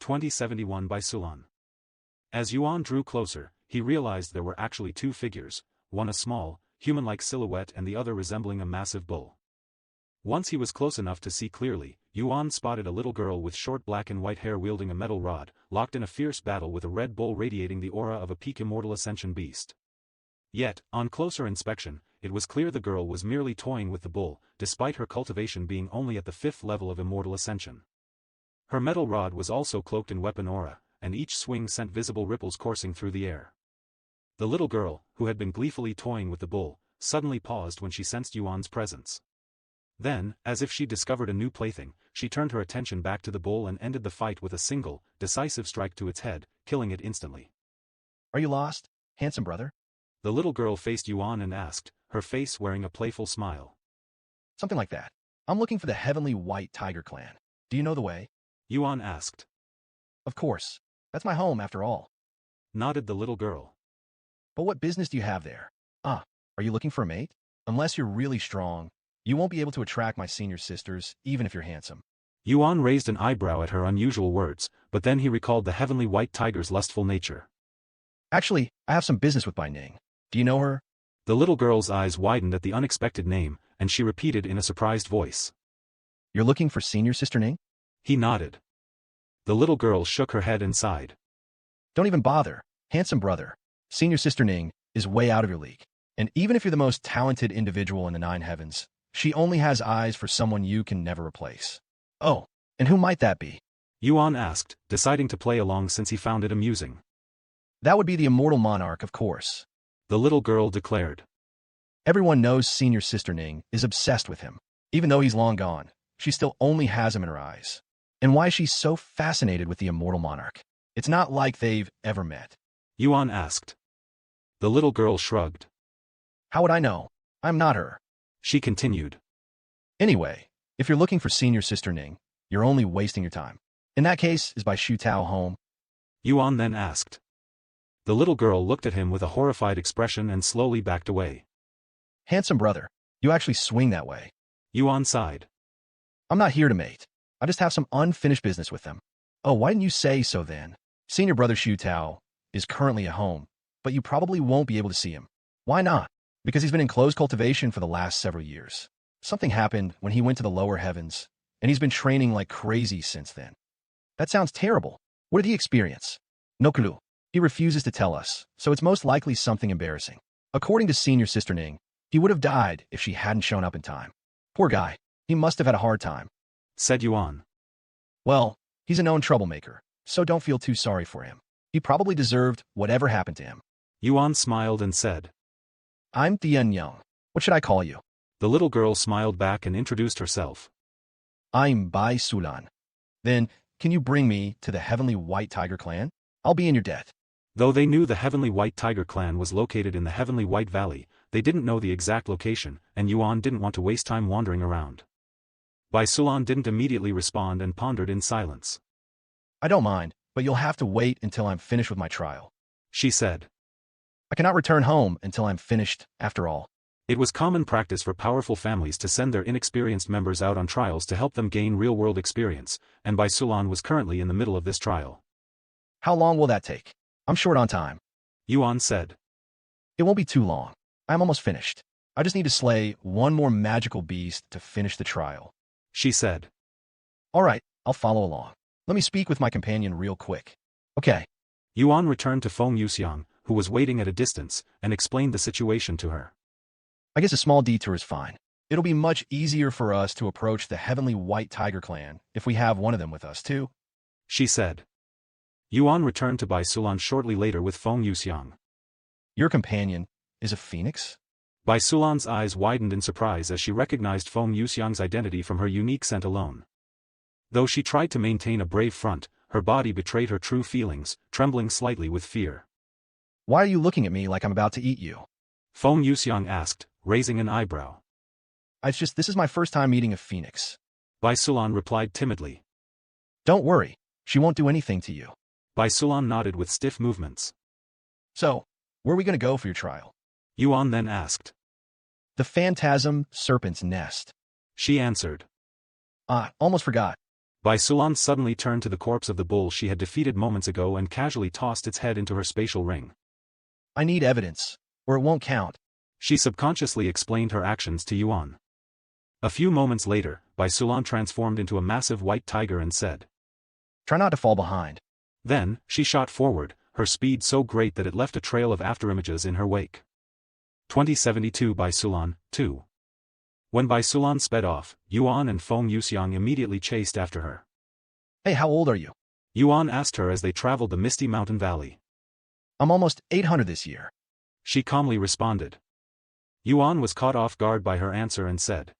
2071 by Sulan. As Yuan drew closer, he realized there were actually two figures, one a small, human-like silhouette and the other resembling a massive bull. Once he was close enough to see clearly, Yuan spotted a little girl with short black and white hair wielding a metal rod, locked in a fierce battle with a red bull radiating the aura of a peak immortal ascension beast. Yet, on closer inspection, it was clear the girl was merely toying with the bull, despite her cultivation being only at the 5th level of immortal ascension. Her metal rod was also cloaked in weapon aura, and each swing sent visible ripples coursing through the air. The little girl, who had been gleefully toying with the bull, suddenly paused when she sensed Yuan's presence. Then, as if she discovered a new plaything, she turned her attention back to the bull and ended the fight with a single, decisive strike to its head, killing it instantly. Are you lost, handsome brother? The little girl faced Yuan and asked, her face wearing a playful smile. Something like that. I'm looking for the Heavenly White Tiger Clan. Do you know the way? Yuan asked. Of course. That's my home, after all. Nodded the little girl. But what business do you have there? Are you looking for a mate? Unless you're really strong, you won't be able to attract my senior sisters, even if you're handsome. Yuan raised an eyebrow at her unusual words, but then he recalled the Heavenly White Tiger's lustful nature. Actually, I have some business with Bai Ning. Do you know her? The little girl's eyes widened at the unexpected name, and she repeated in a surprised voice. You're looking for senior sister Ning? He nodded. The little girl shook her head and sighed. Don't even bother, handsome brother. Senior sister Ning is way out of your league. And even if you're the most talented individual in the 9 heavens, she only has eyes for someone you can never replace. Oh, and who might that be? Yuan asked, deciding to play along since he found it amusing. That would be the immortal monarch, of course. The little girl declared. Everyone knows senior sister Ning is obsessed with him. Even though he's long gone, she still only has him in her eyes. And why she's so fascinated with the immortal monarch? It's not like they've ever met. Yuan asked. The little girl shrugged. How would I know? I'm not her. She continued. Anyway, if you're looking for senior sister Ning, you're only wasting your time. In that case, is Bai Shua home? Yuan then asked. The little girl looked at him with a horrified expression and slowly backed away. Handsome brother, you actually swing that way. Yuan sighed. I'm not here to mate. I just have some unfinished business with them. Oh, why didn't you say so then? Senior brother Shu Tao is currently at home, but you probably won't be able to see him. Why not? Because he's been in closed cultivation for the last several years. Something happened when he went to the lower heavens, and he's been training like crazy since then. That sounds terrible. What did he experience? No clue. He refuses to tell us, so it's most likely something embarrassing. According to senior sister Ning, he would have died if she hadn't shown up in time. Poor guy. He must have had a hard time. Said Yuan. Well, he's a known troublemaker, so don't feel too sorry for him. He probably deserved whatever happened to him. Yuan smiled and said. I'm Tian Young. What should I call you? The little girl smiled back and introduced herself. I'm Bai Sulan. Then, can you bring me to the Heavenly White Tiger Clan? I'll be in your debt. Though they knew the Heavenly White Tiger Clan was located in the Heavenly White Valley, they didn't know the exact location, and Yuan didn't want to waste time wandering around. Bai Sulan didn't immediately respond and pondered in silence. I don't mind, but you'll have to wait until I'm finished with my trial. She said. I cannot return home until I'm finished, after all. It was common practice for powerful families to send their inexperienced members out on trials to help them gain real-world experience, and Bai Sulan was currently in the middle of this trial. How long will that take? I'm short on time. Yuan said. It won't be too long. I'm almost finished. I just need to slay one more magical beast to finish the trial. She said. All right, I'll follow along. Let me speak with my companion real quick. Okay. Yuan returned to Feng Yuxiang, who was waiting at a distance, and explained the situation to her. I guess a small detour is fine. It'll be much easier for us to approach the Heavenly White Tiger Clan if we have one of them with us, too. She said. Yuan returned to Bai Sulan shortly later with Feng Yuxiang. Your companion is a phoenix? Bai Sulan's eyes widened in surprise as she recognized Feng Yuxiang's identity from her unique scent alone. Though she tried to maintain a brave front, her body betrayed her true feelings, trembling slightly with fear. Why are you looking at me like I'm about to eat you? Feng Yuxiang asked, raising an eyebrow. This is my first time meeting a phoenix. Bai Sulan replied timidly. Don't worry, she won't do anything to you. Bai Sulan nodded with stiff movements. So, where are we going to go for your trial? Yuan then asked. The Phantasm Serpent's Nest. She answered. Almost forgot. Bai Sulan suddenly turned to the corpse of the bull she had defeated moments ago and casually tossed its head into her spatial ring. I need evidence, or it won't count. She subconsciously explained her actions to Yuan. A few moments later, Bai Sulan transformed into a massive white tiger and said, Try not to fall behind. Then, she shot forward, her speed so great that it left a trail of afterimages in her wake. 2072 Bai Sulan, 2. When Bai Sulan sped off, Yuan and Feng Yuxiang immediately chased after her. Hey, how old are you? Yuan asked her as they traveled the misty mountain valley. I'm almost 800 this year. She calmly responded. Yuan was caught off guard by her answer and said,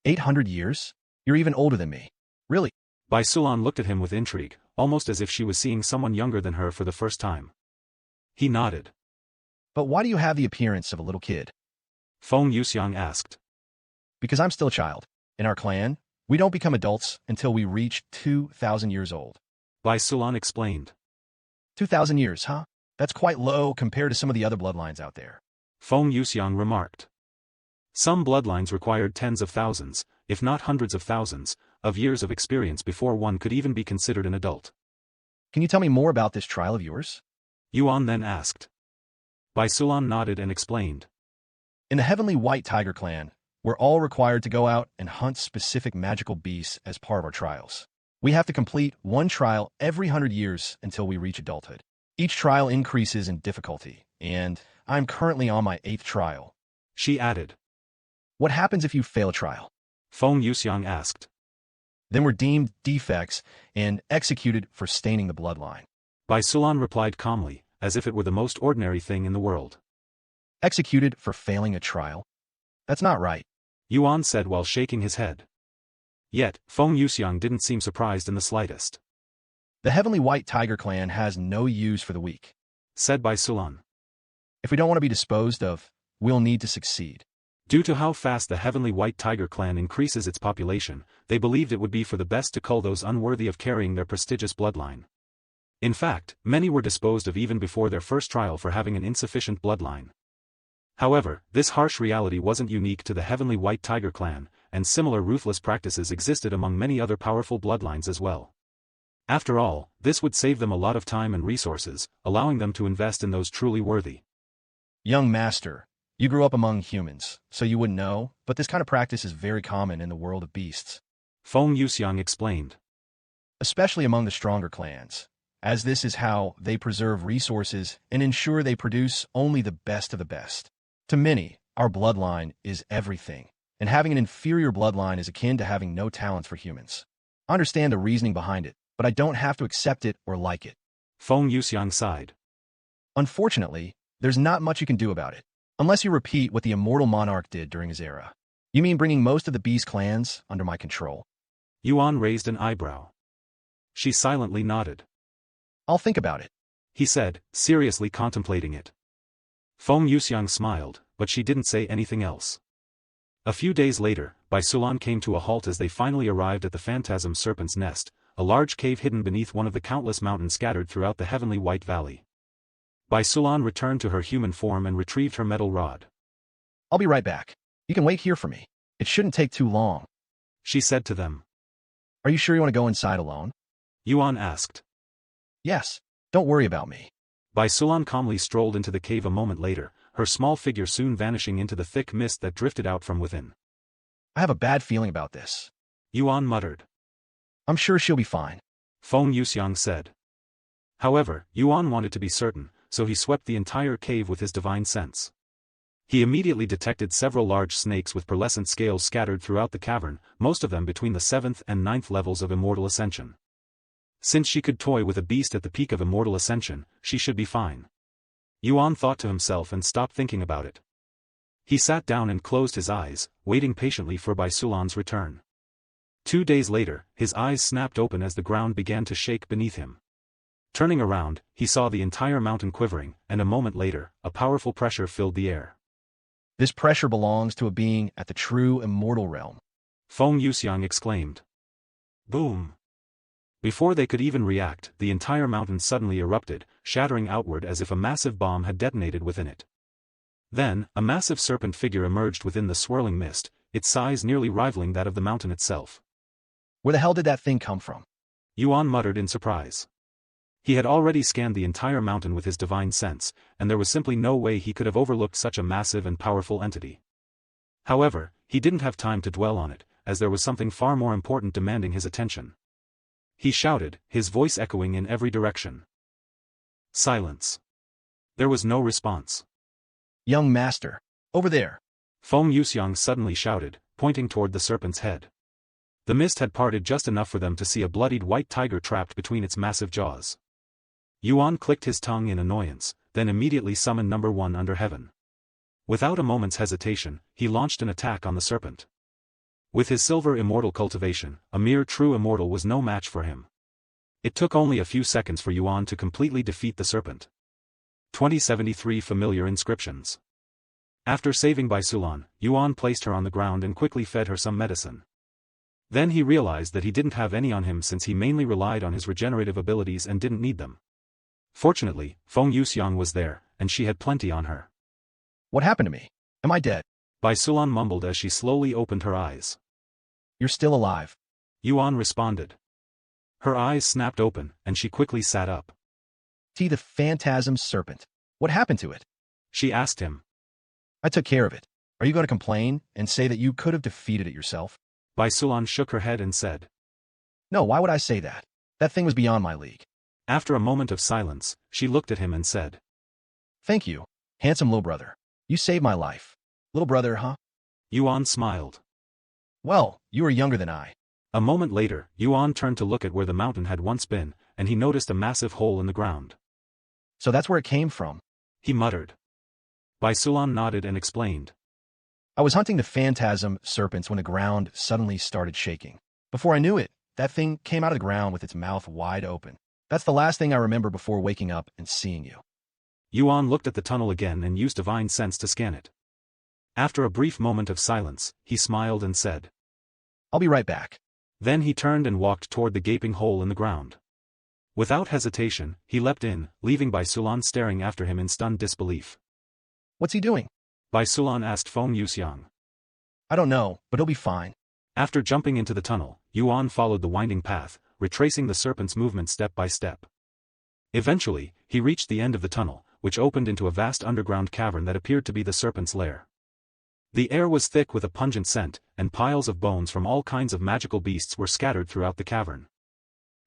800 years? You're even older than me. Really? Bai Sulan looked at him with intrigue, almost as if she was seeing someone younger than her for the first time. He nodded. But why do you have the appearance of a little kid? Feng Yuxiang asked. Because I'm still a child. In our clan, we don't become adults until we reach 2,000 years old. Bai Sulan explained. 2,000 years, huh? That's quite low compared to some of the other bloodlines out there. Feng Yuxiang remarked. Some bloodlines required tens of thousands, if not hundreds of thousands, of years of experience before one could even be considered an adult. Can you tell me more about this trial of yours? Yuan then asked. Bai Sulan nodded and explained. In the Heavenly White Tiger clan, we're all required to go out and hunt specific magical beasts as part of our trials. We have to complete one trial every 100 years until we reach adulthood. Each trial increases in difficulty, and I'm currently on my 8th trial. She added. What happens if you fail a trial? Feng Yuxiang asked. Then we're deemed defects and executed for staining the bloodline. Bai Sulan replied calmly, as if it were the most ordinary thing in the world. Executed for failing a trial? That's not right. Yuan said while shaking his head. Yet, Feng Yuxiang didn't seem surprised in the slightest. The Heavenly White Tiger clan has no use for the weak, said Bai Sulan. If we don't want to be disposed of, we'll need to succeed. Due to how fast the Heavenly White Tiger clan increases its population, they believed it would be for the best to cull those unworthy of carrying their prestigious bloodline. In fact, many were disposed of even before their first trial for having an insufficient bloodline. However, this harsh reality wasn't unique to the Heavenly White Tiger clan, and similar ruthless practices existed among many other powerful bloodlines as well. After all, this would save them a lot of time and resources, allowing them to invest in those truly worthy. Young master, you grew up among humans, so you wouldn't know, but this kind of practice is very common in the world of beasts. Feng Yuxiang explained. Especially among the stronger clans, as this is how they preserve resources and ensure they produce only the best of the best. To many, our bloodline is everything, and having an inferior bloodline is akin to having no talents for humans. I understand the reasoning behind it, but I don't have to accept it or like it. Feng Yuxiang sighed. Unfortunately, there's not much you can do about it, unless you repeat what the immortal monarch did during his era. You mean bringing most of the beast clans under my control? Yuan raised an eyebrow. She silently nodded. I'll think about it, he said, seriously contemplating it. Feng Yuxiang smiled, but she didn't say anything else. A few days later, Bai Sulan came to a halt as they finally arrived at the phantasm Serpent's nest, a large cave hidden beneath one of the countless mountains scattered throughout the Heavenly White Valley. Bai Sulan returned to her human form and retrieved her metal rod. I'll be right back. You can wait here for me. It shouldn't take too long, she said to them. Are you sure you want to go inside alone? Yuan asked. Yes, don't worry about me. Bai Sulan calmly strolled into the cave a moment later, her small figure soon vanishing into the thick mist that drifted out from within. I have a bad feeling about this, Yuan muttered. I'm sure she'll be fine, Feng Yuxiang said. However, Yuan wanted to be certain, so he swept the entire cave with his divine sense. He immediately detected several large snakes with pearlescent scales scattered throughout the cavern, most of them between the 7th and 9th levels of immortal ascension. Since she could toy with a beast at the peak of immortal ascension, she should be fine. Yuan thought to himself and stopped thinking about it. He sat down and closed his eyes, waiting patiently for Bai Sulan's return. 2 days later, his eyes snapped open as the ground began to shake beneath him. Turning around, he saw the entire mountain quivering, and a moment later, a powerful pressure filled the air. This pressure belongs to a being at the true immortal realm, Feng Yuxiang exclaimed. Boom! Before they could even react, the entire mountain suddenly erupted, shattering outward as if a massive bomb had detonated within it. Then, a massive serpent figure emerged within the swirling mist, its size nearly rivaling that of the mountain itself. Where the hell did that thing come from? Yuan muttered in surprise. He had already scanned the entire mountain with his divine sense, and there was simply no way he could have overlooked such a massive and powerful entity. However, he didn't have time to dwell on it, as there was something far more important demanding his attention. He shouted, his voice echoing in every direction. Silence. There was no response. Young master. Over there. Feng Yuxiang suddenly shouted, pointing toward the serpent's head. The mist had parted just enough for them to see a bloodied white tiger trapped between its massive jaws. Yuan clicked his tongue in annoyance, then immediately summoned number 1 under heaven. Without a moment's hesitation, he launched an attack on the serpent. With his silver immortal cultivation, a mere true immortal was no match for him. It took only a few seconds for Yuan to completely defeat the serpent. 2073 Familiar Inscriptions. After saving Bai Shua, Yuan placed her on the ground and quickly fed her some medicine. Then he realized that he didn't have any on him since he mainly relied on his regenerative abilities and didn't need them. Fortunately, Feng Yuxiang was there, and she had plenty on her. What happened to me? Am I dead? Bai Shua mumbled as she slowly opened her eyes. You're still alive. Yuan responded. Her eyes snapped open, and she quickly sat up. The phantasm serpent. What happened to it? She asked him. I took care of it. Are you going to complain and say that you could have defeated it yourself? Bai Shua shook her head and said. No, why would I say that? That thing was beyond my league. After a moment of silence, she looked at him and said. Thank you, handsome little brother. You saved my life. Little brother, huh? Yuan smiled. Well, you are younger than I. A moment later, Yuan turned to look at where the mountain had once been, and he noticed a massive hole in the ground. So that's where it came from? He muttered. Bai Shua nodded and explained. I was hunting the phantasm serpents when the ground suddenly started shaking. Before I knew it, that thing came out of the ground with its mouth wide open. That's the last thing I remember before waking up and seeing you. Yuan looked at the tunnel again and used divine sense to scan it. After a brief moment of silence, he smiled and said. I'll be right back. Then he turned and walked toward the gaping hole in the ground. Without hesitation, he leapt in, leaving Bai Shua staring after him in stunned disbelief. What's he doing? Bai Shua asked Feng Yuxiang. I don't know, but he'll be fine. After jumping into the tunnel, Yuan followed the winding path, retracing the serpent's movement step by step. Eventually, he reached the end of the tunnel, which opened into a vast underground cavern that appeared to be the serpent's lair. The air was thick with a pungent scent, and piles of bones from all kinds of magical beasts were scattered throughout the cavern.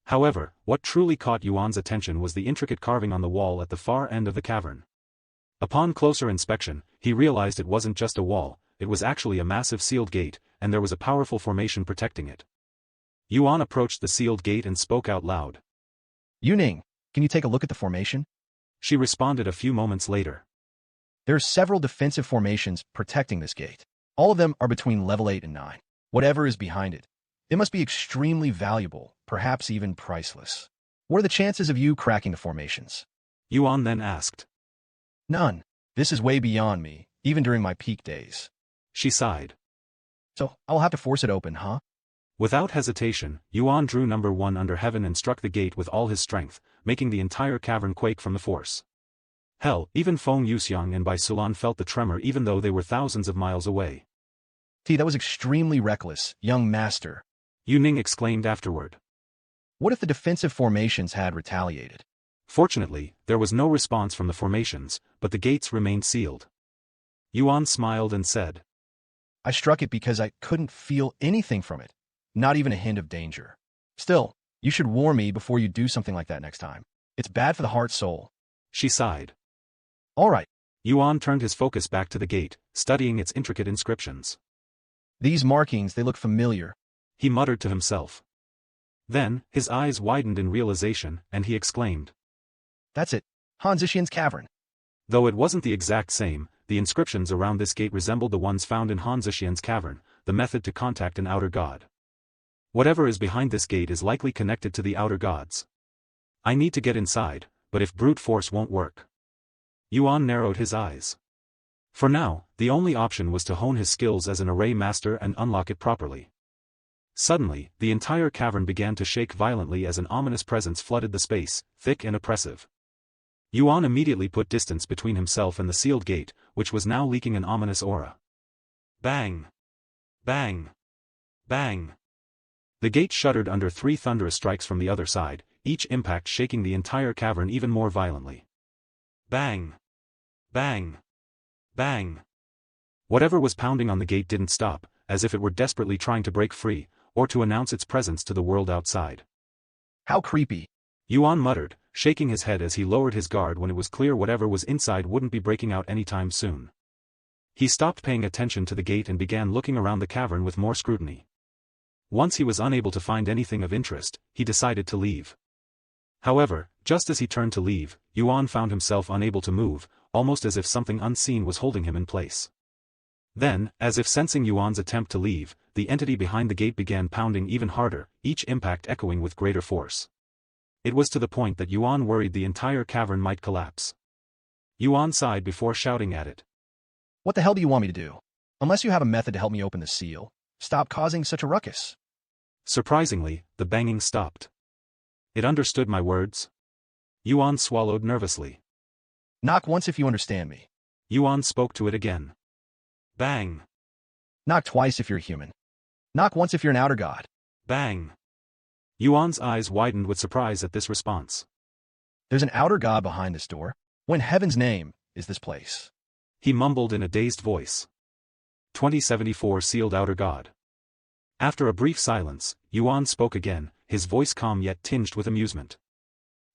However, what truly caught Yuan's attention was the intricate carving on the wall at the far end of the cavern. Upon closer inspection, he realized it wasn't just a wall, it was actually a massive sealed gate, and there was a powerful formation protecting it. Yuan approached the sealed gate and spoke out loud. Yuning, can you take a look at the formation? She responded a few moments later. There are several defensive formations protecting this gate. All of them are between level 8 and 9. Whatever is behind it, it must be extremely valuable, perhaps even priceless. What are the chances of you cracking the formations? Yuan then asked. None. This is way beyond me, even during my peak days. She sighed. So, I'll have to force it open, huh? Without hesitation, Yuan drew number 1 under heaven and struck the gate with all his strength, making the entire cavern quake from the force. Hell, even Feng Yuxiang and Bai Shua felt the tremor even though they were thousands of miles away. That was extremely reckless, young master. Yuning exclaimed afterward. What if the defensive formations had retaliated? Fortunately, there was no response from the formations, but the gates remained sealed. Yuan smiled and said. I struck it because I couldn't feel anything from it, not even a hint of danger. Still, you should warn me before you do something like that next time. It's bad for the heart-soul. She sighed. All right. Yuan turned his focus back to the gate, studying its intricate inscriptions. These markings, they look familiar. He muttered to himself. Then, his eyes widened in realization, and he exclaimed. That's it. Han Zishian's cavern. Though it wasn't the exact same, the inscriptions around this gate resembled the ones found in Han Zishian's cavern, the method to contact an outer god. Whatever is behind this gate is likely connected to the outer gods. I need to get inside, but if brute force won't work. Yuan narrowed his eyes. For now, the only option was to hone his skills as an array master and unlock it properly. Suddenly, the entire cavern began to shake violently as an ominous presence flooded the space, thick and oppressive. Yuan immediately put distance between himself and the sealed gate, which was now leaking an ominous aura. Bang! Bang! Bang! The gate shuddered under 3 thunderous strikes from the other side, each impact shaking the entire cavern even more violently. Bang! Bang! Bang! Whatever was pounding on the gate didn't stop, as if it were desperately trying to break free, or to announce its presence to the world outside. How creepy. Yuan muttered, shaking his head as he lowered his guard when it was clear whatever was inside wouldn't be breaking out anytime soon. He stopped paying attention to the gate and began looking around the cavern with more scrutiny. Once he was unable to find anything of interest, he decided to leave. However, just as he turned to leave, Yuan found himself unable to move, almost as if something unseen was holding him in place. Then, as if sensing Yuan's attempt to leave, the entity behind the gate began pounding even harder, each impact echoing with greater force. It was to the point that Yuan worried the entire cavern might collapse. Yuan sighed before shouting at it. What the hell do you want me to do? Unless you have a method to help me open the seal, stop causing such a ruckus. Surprisingly, the banging stopped. It understood my words. Yuan swallowed nervously. Knock once if you understand me. Yuan spoke to it again. Bang! Knock twice if you're a human. Knock once if you're an outer god. Bang! Yuan's eyes widened with surprise at this response. There's an outer god behind this door. What in heaven's name is this place? He mumbled in a dazed voice. 2074 sealed outer god. After a brief silence, Yuan spoke again, his voice calm yet tinged with amusement.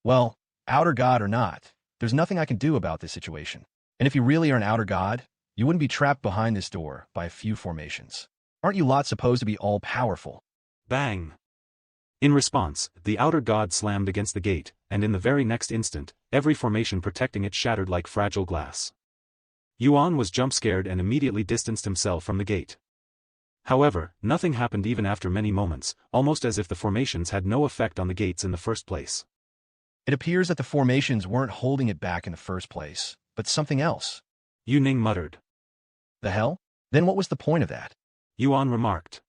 Well, outer god or not, there's nothing I can do about this situation. And if you really are an outer god, you wouldn't be trapped behind this door by a few formations. Aren't you lot supposed to be all-powerful? Bang! In response, the outer god slammed against the gate, and in the very next instant, every formation protecting it shattered like fragile glass. Yuan was jump-scared and immediately distanced himself from the gate. However, nothing happened even after many moments, almost as if the formations had no effect on the gates in the first place. It appears that the formations weren't holding it back in the first place, but something else. Yu Ning muttered. The hell? Then what was the point of that? Yuan remarked.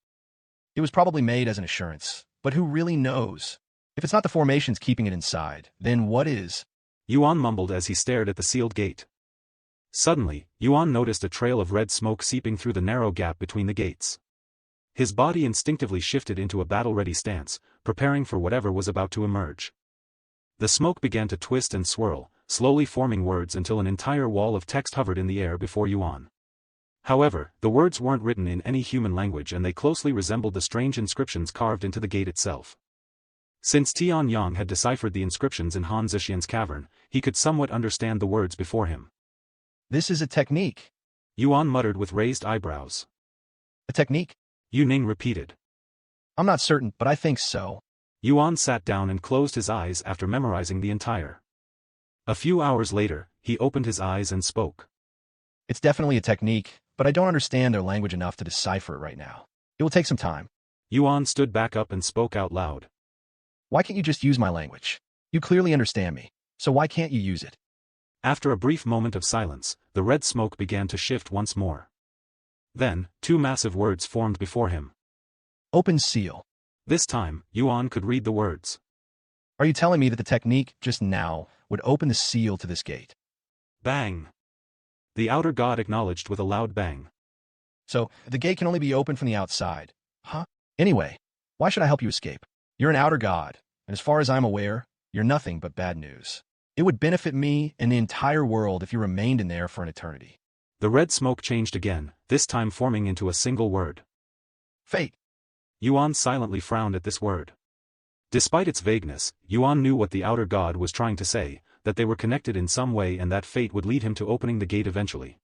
It was probably made as an assurance, but who really knows? If it's not the formations keeping it inside, then what is? Yuan mumbled as he stared at the sealed gate. Suddenly, Yuan noticed a trail of red smoke seeping through the narrow gap between the gates. His body instinctively shifted into a battle-ready stance, preparing for whatever was about to emerge. The smoke began to twist and swirl, slowly forming words until an entire wall of text hovered in the air before Yuan. However, the words weren't written in any human language and they closely resembled the strange inscriptions carved into the gate itself. Since Tian Yang had deciphered the inscriptions in Han Zixian's cavern, he could somewhat understand the words before him. This is a technique. Yuan muttered with raised eyebrows. A technique? Yu Ning repeated. I'm not certain, but I think so. Yuan sat down and closed his eyes after memorizing the entire. A few hours later, he opened his eyes and spoke. It's definitely a technique, but I don't understand their language enough to decipher it right now. It will take some time. Yuan stood back up and spoke out loud. Why can't you just use my language? You clearly understand me, so why can't you use it? After a brief moment of silence, the red smoke began to shift once more. Then, 2 massive words formed before him. Open seal. This time, Yuan could read the words. Are you telling me that the technique, just now, would open the seal to this gate? Bang! The outer god acknowledged with a loud bang. So, the gate can only be opened from the outside. Huh? Anyway, why should I help you escape? You're an outer god, and as far as I'm aware, you're nothing but bad news. It would benefit me and the entire world if you remained in there for an eternity. The red smoke changed again, this time forming into a single word. Fate. Yuan silently frowned at this word. Despite its vagueness, Yuan knew what the outer god was trying to say, that they were connected in some way and that fate would lead him to opening the gate eventually.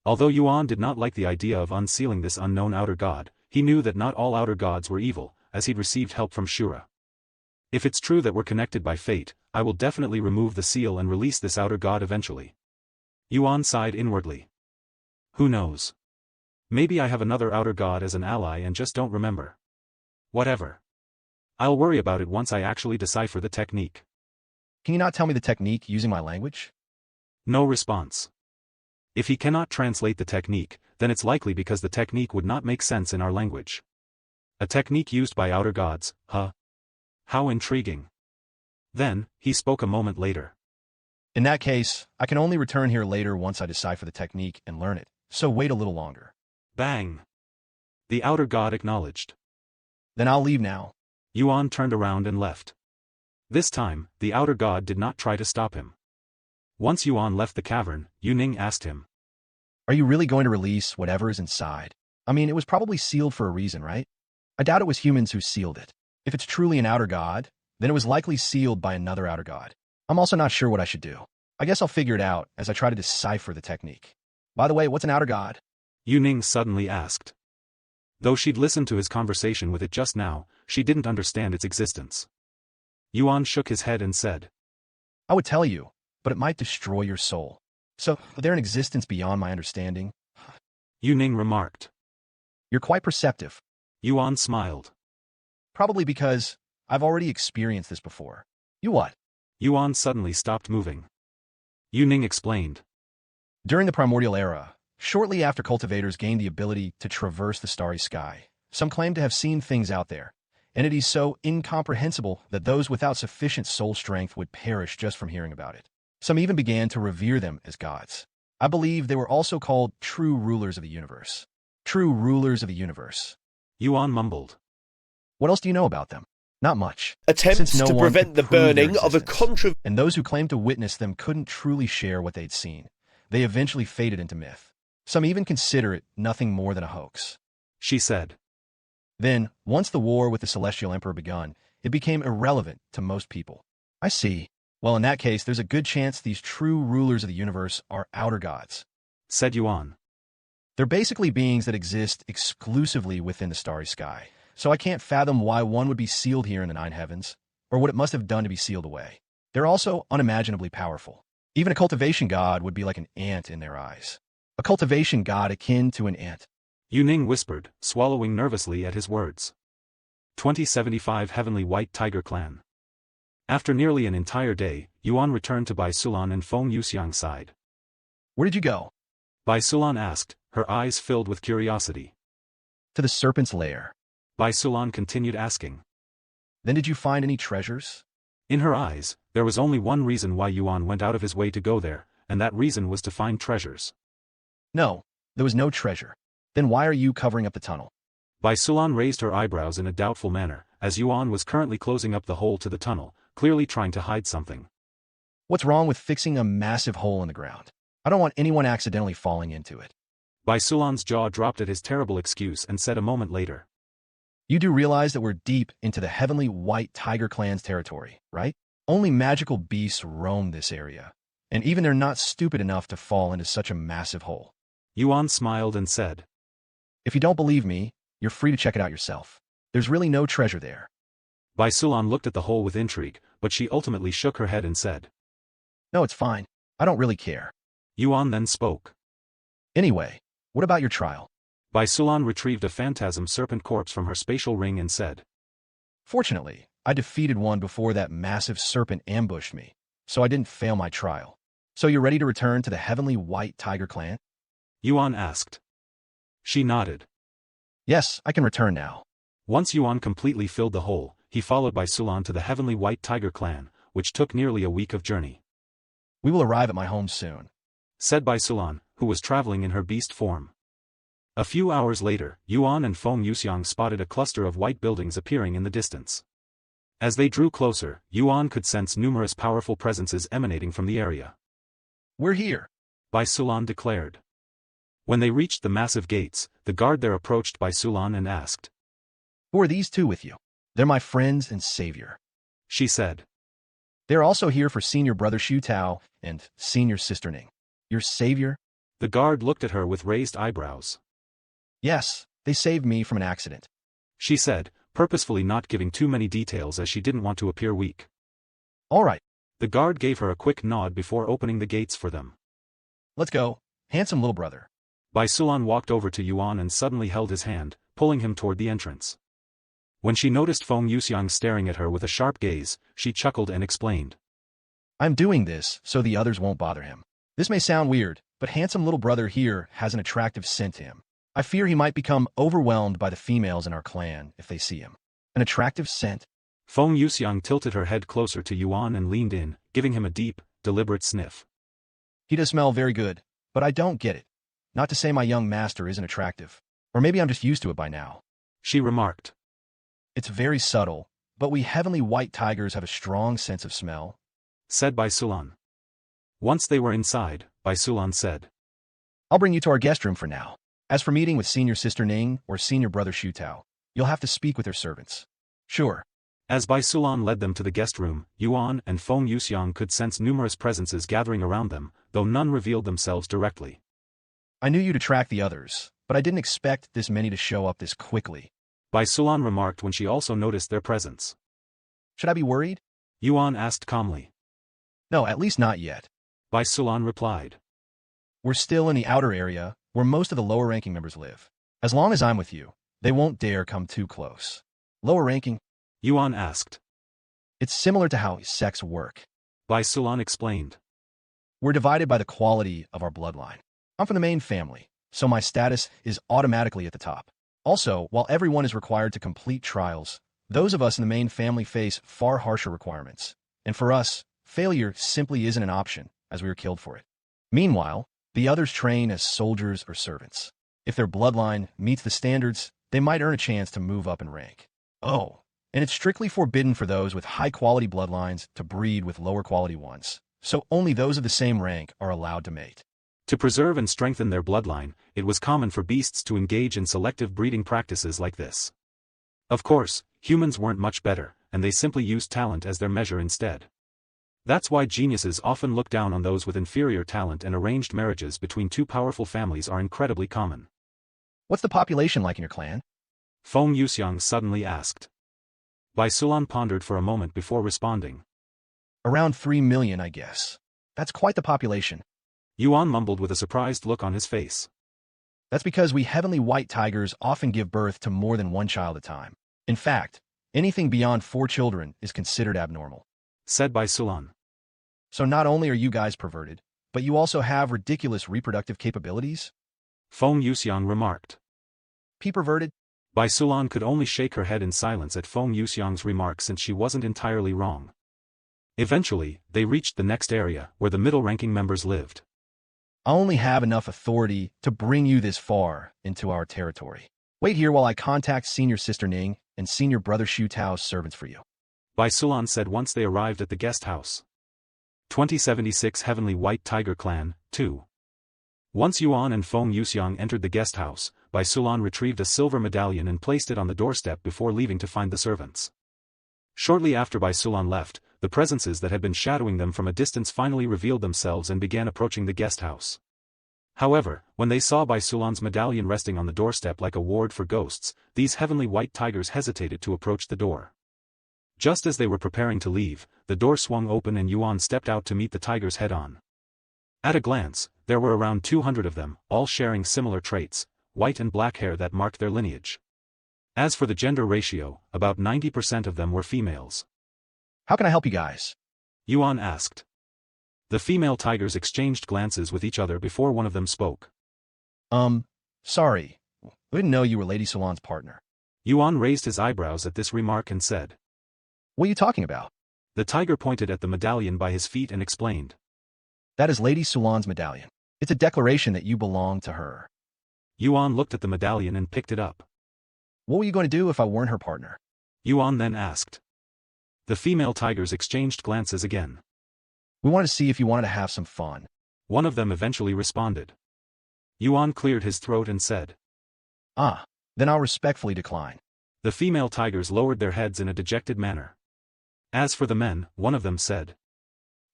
Although Yuan did not like the idea of unsealing this unknown outer god, he knew that not all outer gods were evil, as he'd received help from Shura. If it's true that we're connected by fate, I will definitely remove the seal and release this outer god eventually. Yuan sighed inwardly. Who knows? Maybe I have another outer god as an ally and just don't remember. Whatever. I'll worry about it once I actually decipher the technique. Can you not tell me the technique using my language? No response. If he cannot translate the technique, then it's likely because the technique would not make sense in our language. A technique used by outer gods, huh? How intriguing. Then, he spoke a moment later. In that case, I can only return here later once I decipher the technique and learn it, so wait a little longer. Bang! The outer god acknowledged. Then I'll leave now. Yuan turned around and left. This time, the outer god did not try to stop him. Once Yuan left the cavern, Yu Ning asked him, Are you really going to release whatever is inside? I mean, it was probably sealed for a reason, right? I doubt it was humans who sealed it. If it's truly an outer god, then it was likely sealed by another outer god. I'm also not sure what I should do. I guess I'll figure it out as I try to decipher the technique. By the way, what's an outer god? Yu Ning suddenly asked. Though she'd listened to his conversation with it just now, she didn't understand its existence. Yuan shook his head and said, I would tell you, but it might destroy your soul. So, they're an existence beyond my understanding. Yu Ning remarked. You're quite perceptive. Yuan smiled. Probably because I've already experienced this before. You what? Yuan suddenly stopped moving. Yu Ning explained. During the primordial era, shortly after cultivators gained the ability to traverse the starry sky, some claim to have seen things out there, entities so incomprehensible that those without sufficient soul strength would perish just from hearing about it. Some even began to revere them as gods. I believe they were also called true rulers of the universe. True rulers of the universe. Yuan mumbled. What else do you know about them? Not much. Attempts Since no to one prevent could the prove their burning of a existence, and those who claimed to witness them couldn't truly share what they'd seen. They eventually faded into myth. Some even consider it nothing more than a hoax. She said. Then, once the war with the Celestial Emperor begun, it became irrelevant to most people. I see. Well, in that case, there's a good chance these true rulers of the universe are outer gods, said Yuan. They're basically beings that exist exclusively within the starry sky. So I can't fathom why one would be sealed here in the nine heavens, or what it must have done to be sealed away. They're also unimaginably powerful. Even a cultivation god would be like an ant in their eyes. A cultivation god akin to an ant. Yu Ning whispered, swallowing nervously at his words. 2075 Heavenly White Tiger Clan. After nearly an entire day, Yuan returned to Bai Sulan and Feng Yuxiang's side. Where did you go? Bai Sulan asked, her eyes filled with curiosity. To the Serpent's lair. Bai Sulan continued asking. Then did you find any treasures? In her eyes, there was only one reason why Yuan went out of his way to go there, and that reason was to find treasures. No, there was no treasure. Then why are you covering up the tunnel? Bai Sulan raised her eyebrows in a doubtful manner, as Yuan was currently closing up the hole to the tunnel, clearly trying to hide something. What's wrong with fixing a massive hole in the ground? I don't want anyone accidentally falling into it. Bai Sulan's jaw dropped at his terrible excuse and said a moment later. You do realize that we're deep into the Heavenly White Tiger Clan's territory, right? Only magical beasts roam this area, and even they're not stupid enough to fall into such a massive hole. Yuan smiled and said. If you don't believe me, you're free to check it out yourself. There's really no treasure there. Bai Sulan looked at the hole with intrigue, but she ultimately shook her head and said. No, it's fine. I don't really care. Yuan then spoke. Anyway, what about your trial? Bai Sulan retrieved a phantasm serpent corpse from her spatial ring and said. Fortunately, I defeated one before that massive serpent ambushed me, so I didn't fail my trial. So you're ready to return to the Heavenly White Tiger Clan? Yuan asked. She nodded. Yes, I can return now. Once Yuan completely filled the hole, he followed Bai Sulan to the Heavenly White Tiger Clan, which took nearly a week of journey. We will arrive at my home soon, said Bai Sulan, who was traveling in her beast form. A few hours later, Yuan and Feng Yuxiang spotted a cluster of white buildings appearing in the distance. As they drew closer, Yuan could sense numerous powerful presences emanating from the area. We're here, Bai Sulan declared. When they reached the massive gates, the guard there approached Bai Sulan and asked. Who are these two with you? They're my friends and savior, she said. They're also here for senior brother Xu Tao and senior sister Ning. Your savior? The guard looked at her with raised eyebrows. Yes, they saved me from an accident, she said, purposefully not giving too many details as she didn't want to appear weak. All right. The guard gave her a quick nod before opening the gates for them. Let's go, handsome little brother. Bai Sulan walked over to Yuan and suddenly held his hand, pulling him toward the entrance. When she noticed Feng Yuxiang staring at her with a sharp gaze, she chuckled and explained. I'm doing this so the others won't bother him. This may sound weird, but handsome little brother here has an attractive scent to him. I fear he might become overwhelmed by the females in our clan if they see him. An attractive scent? Feng Yuxiang tilted her head closer to Yuan and leaned in, giving him a deep, deliberate sniff. He does smell very good, but I don't get it. Not to say my young master isn't attractive. Or maybe I'm just used to it by now. She remarked. It's very subtle, but we heavenly white tigers have a strong sense of smell, said Bai Sulan. Once they were inside, Bai Sulan said, I'll bring you to our guest room for now. As for meeting with Senior Sister Ning or Senior Brother Shu Tao, you'll have to speak with their servants. Sure. As Bai Sulan led them to the guest room, Yuan and Feng Yuxiang could sense numerous presences gathering around them, though none revealed themselves directly. I knew you'd attract the others, but I didn't expect this many to show up this quickly, Bai Sulan remarked when she also noticed their presence. Should I be worried? Yuan asked calmly. No, at least not yet. Bai Sulan replied. We're still in the outer area, where most of the lower-ranking members live. As long as I'm with you, they won't dare come too close. Lower-ranking? Yuan asked. It's similar to how sects work. Bai Sulan explained. We're divided by the quality of our bloodline. I'm from the main family, so my status is automatically at the top. Also, while everyone is required to complete trials, those of us in the main family face far harsher requirements. And for us, failure simply isn't an option, as we were killed for it. Meanwhile, the others train as soldiers or servants. If their bloodline meets the standards, they might earn a chance to move up in rank. Oh, and it's strictly forbidden for those with high-quality bloodlines to breed with lower-quality ones, so only those of the same rank are allowed to mate. To preserve and strengthen their bloodline, it was common for beasts to engage in selective breeding practices like this. Of course, humans weren't much better, and they simply used talent as their measure instead. That's why geniuses often look down on those with inferior talent, and arranged marriages between two powerful families are incredibly common. What's the population like in your clan? Feng Yuxiang suddenly asked. Bai Sulan pondered for a moment before responding. Around 3 million, I guess. That's quite the population. Yuan mumbled with a surprised look on his face. That's because we heavenly white tigers often give birth to more than one child at a time. In fact, anything beyond 4 children is considered abnormal, said Bai Sulan. So not only are you guys perverted, but you also have ridiculous reproductive capabilities? Feng Yuxiang remarked. Perverted? Bai Sulan could only shake her head in silence at Feng Yuxiang's remark, since she wasn't entirely wrong. Eventually, they reached the next area, where the middle-ranking members lived. I only have enough authority to bring you this far into our territory. Wait here while I contact Senior Sister Ning and Senior Brother Shu Tao's servants for you, Bai Sulan said once they arrived at the guest house. 2076 Heavenly White Tiger Clan, 2. Once Yuan and Feng Yuxiang entered the guest house, Bai Sulan retrieved a silver medallion and placed it on the doorstep before leaving to find the servants. Shortly after Bai Sulan left, the presences that had been shadowing them from a distance finally revealed themselves and began approaching the guest house. However, when they saw Bai Sulan's medallion resting on the doorstep like a ward for ghosts, these heavenly white tigers hesitated to approach the door. Just as they were preparing to leave, the door swung open and Yuan stepped out to meet the tigers head-on. At a glance, there were around 200 of them, all sharing similar traits, white and black hair that marked their lineage. As for the gender ratio, about 90% of them were females. How can I help you guys? Yuan asked. The female tigers exchanged glances with each other before one of them spoke. Sorry. We didn't know you were Lady Sulan's partner. Yuan raised his eyebrows at this remark and said. What are you talking about? The tiger pointed at the medallion by his feet and explained. That is Lady Sulan's medallion. It's a declaration that you belong to her. Yuan looked at the medallion and picked it up. What were you going to do if I weren't her partner? Yuan then asked. The female tigers exchanged glances again. We wanted to see if you wanted to have some fun. One of them eventually responded. Yuan cleared his throat and said. Then I'll respectfully decline. The female tigers lowered their heads in a dejected manner. As for the men, one of them said.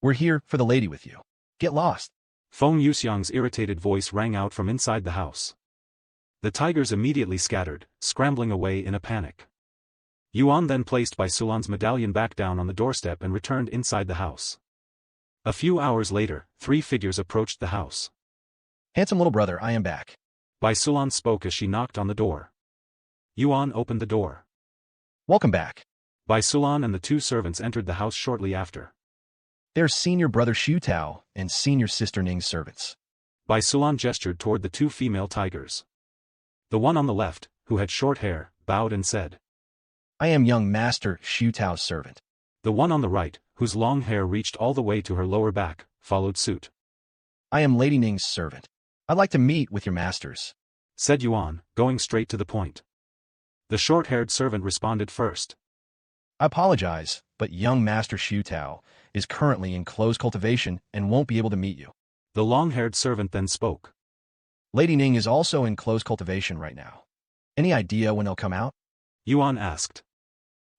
We're here for the lady with you. Get lost. Feng Yuxiang's irritated voice rang out from inside the house. The tigers immediately scattered, scrambling away in a panic. Yuan then placed Bai Sulan's medallion back down on the doorstep and returned inside the house. A few hours later, 3 figures approached the house. Handsome little brother, I am back. Bai Sulan spoke as she knocked on the door. Yuan opened the door. Welcome back. Bai Sulan and the 2 servants entered the house shortly after. They're Senior Brother Shu Tao and Senior Sister Ning's servants. Bai Sulan gestured toward the 2 female tigers. The one on the left, who had short hair, bowed and said. I am young Master Shu Tao's servant. The one on the right, whose long hair reached all the way to her lower back, followed suit. I am Lady Ning's servant. I'd like to meet with your masters, said Yuan, going straight to the point. The short-haired servant responded first. I apologize, but young Master Shu Tao is currently in close cultivation and won't be able to meet you. The long-haired servant then spoke. Lady Ning is also in close cultivation right now. Any idea when they'll come out? Yuan asked.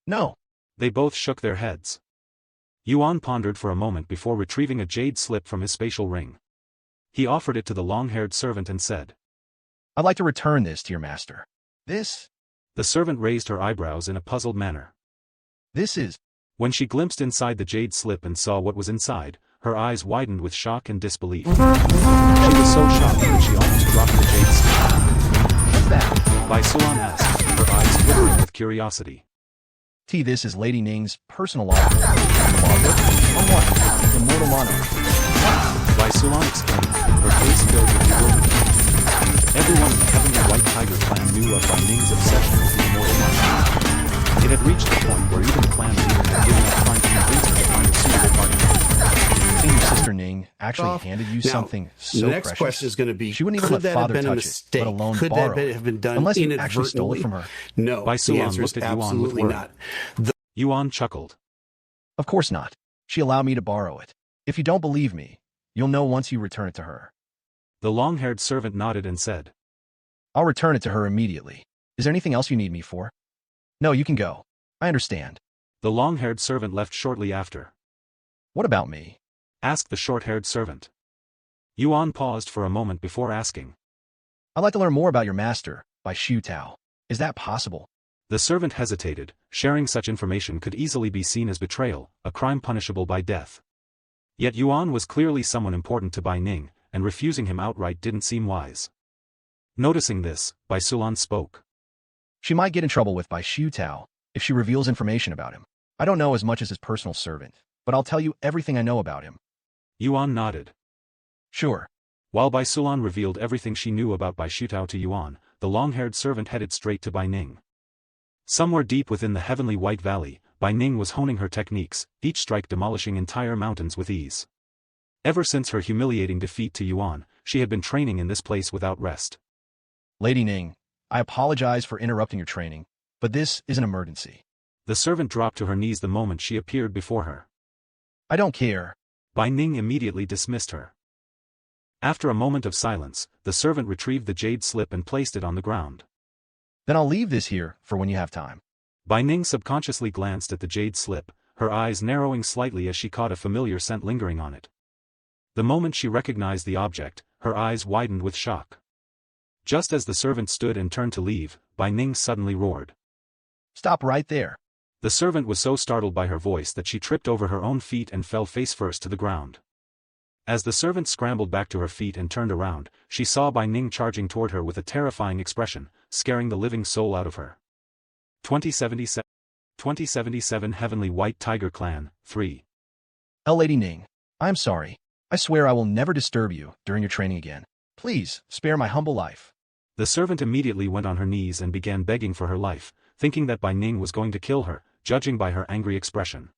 No. They both shook their heads. Yuan pondered for a moment before retrieving a jade slip from his spatial ring. He offered it to the long-haired servant and said, I'd like to return this to your master. This? The servant raised her eyebrows in a puzzled manner. This is... When she glimpsed inside the jade slip and saw what was inside, her eyes widened with shock and disbelief. She was so shocked that she almost dropped the jade slip. What's that? Bai Sulan asked, her eyes glittering with curiosity. This is Lady Ning's personal log. Logbook? On what? Immortal Monarch. Bai Sulan exclaimed, her face filled with bewilderment. Everyone in the Heavenly White Tiger clan knew of Bai Ning's obsession with the Immortal Monarch. It had reached the point where even the clan leader had given up trying to convince her to find a suitable partner. Your sister Ning actually handed you something so the next precious. Question is going to be, she wouldn't even could let that have father been a touch mistake? it, let alone Could borrow that it, have been done unless you inadvertently? actually stole it from her. No, Bai the Sulan answer is looked at Yuan with absolutely worry. not. Yuan chuckled. Of course not. She allowed me to borrow it. If you don't believe me, you'll know once you return it to her. The long-haired servant nodded and said, I'll return it to her immediately. Is there anything else you need me for? No, you can go. I understand. The long-haired servant left shortly after. What about me? Asked the short-haired servant. Yuan paused for a moment before asking. I'd like to learn more about your master, Bai Shu Tao. Is that possible? The servant hesitated. Sharing such information could easily be seen as betrayal, a crime punishable by death. Yet Yuan was clearly someone important to Bai Ning, and refusing him outright didn't seem wise. Noticing this, Bai Sulan spoke. She might get in trouble with Bai Shu Tao if she reveals information about him. I don't know as much as his personal servant, but I'll tell you everything I know about him. Yuan nodded. Sure. While Bai Sulan revealed everything she knew about Bai Shu Tao to Yuan, the long-haired servant headed straight to Bai Ning. Somewhere deep within the heavenly White Valley, Bai Ning was honing her techniques, each strike demolishing entire mountains with ease. Ever since her humiliating defeat to Yuan, she had been training in this place without rest. Lady Ning, I apologize for interrupting your training, but this is an emergency. The servant dropped to her knees the moment she appeared before her. I don't care. Bai Ning immediately dismissed her. After a moment of silence, the servant retrieved the jade slip and placed it on the ground. Then I'll leave this here for when you have time. Bai Ning subconsciously glanced at the jade slip, her eyes narrowing slightly as she caught a familiar scent lingering on it. The moment she recognized the object, her eyes widened with shock. Just as the servant stood and turned to leave, Bai Ning suddenly roared. Stop right there. The servant was so startled by her voice that she tripped over her own feet and fell face first to the ground. As the servant scrambled back to her feet and turned around, she saw Bai Ning charging toward her with a terrifying expression, scaring the living soul out of her. 2077 Heavenly White Tiger Clan, 3. Lady Ning, I'm sorry. I swear I will never disturb you during your training again. Please, spare my humble life. The servant immediately went on her knees and began begging for her life, thinking that Bai Ning was going to kill her, judging by her angry expression.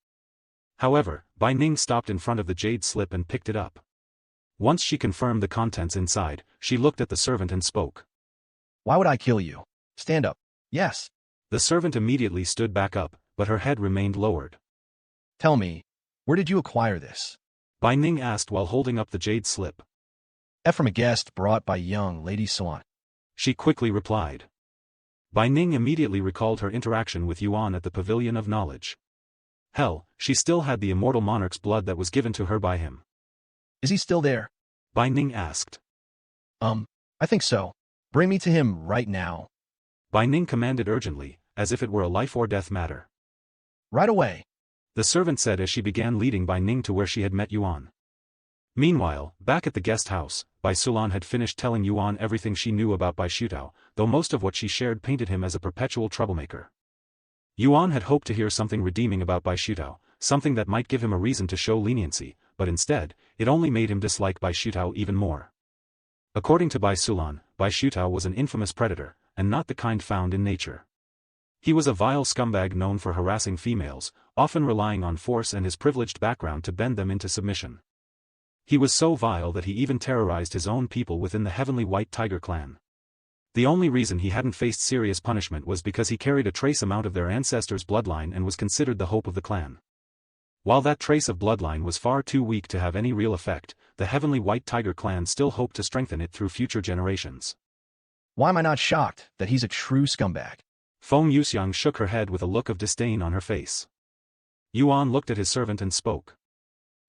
However, Bai Ning stopped in front of the jade slip and picked it up. Once she confirmed the contents inside, she looked at the servant and spoke. Why would I kill you? Stand up. Yes. The servant immediately stood back up, but her head remained lowered. Tell me, where did you acquire this? Bai Ning asked while holding up the jade slip. From a guest brought by young Lady Sulan. She quickly replied. Bai Ning immediately recalled her interaction with Yuan at the Pavilion of Knowledge. Hell, she still had the immortal monarch's blood that was given to her by him. Is he still there? Bai Ning asked. I think so. Bring me to him right now. Bai Ning commanded urgently, as if it were a life-or-death matter. Right away. The servant said as she began leading Bai Ning to where she had met Yuan. Meanwhile, back at the guest house, Bai Sulan had finished telling Yuan everything she knew about Bai Shu Tao, though most of what she shared painted him as a perpetual troublemaker. Yuan had hoped to hear something redeeming about Bai Shu Tao, something that might give him a reason to show leniency, but instead, it only made him dislike Bai Shu Tao even more. According to Bai Sulan, Bai Shu Tao was an infamous predator, and not the kind found in nature. He was a vile scumbag known for harassing females, often relying on force and his privileged background to bend them into submission. He was so vile that he even terrorized his own people within the Heavenly White Tiger clan. The only reason he hadn't faced serious punishment was because he carried a trace amount of their ancestors' bloodline and was considered the hope of the clan. While that trace of bloodline was far too weak to have any real effect, the Heavenly White Tiger clan still hoped to strengthen it through future generations. Why am I not shocked that he's a true scumbag? Feng Yuxiang shook her head with a look of disdain on her face. Yuan looked at his servant and spoke.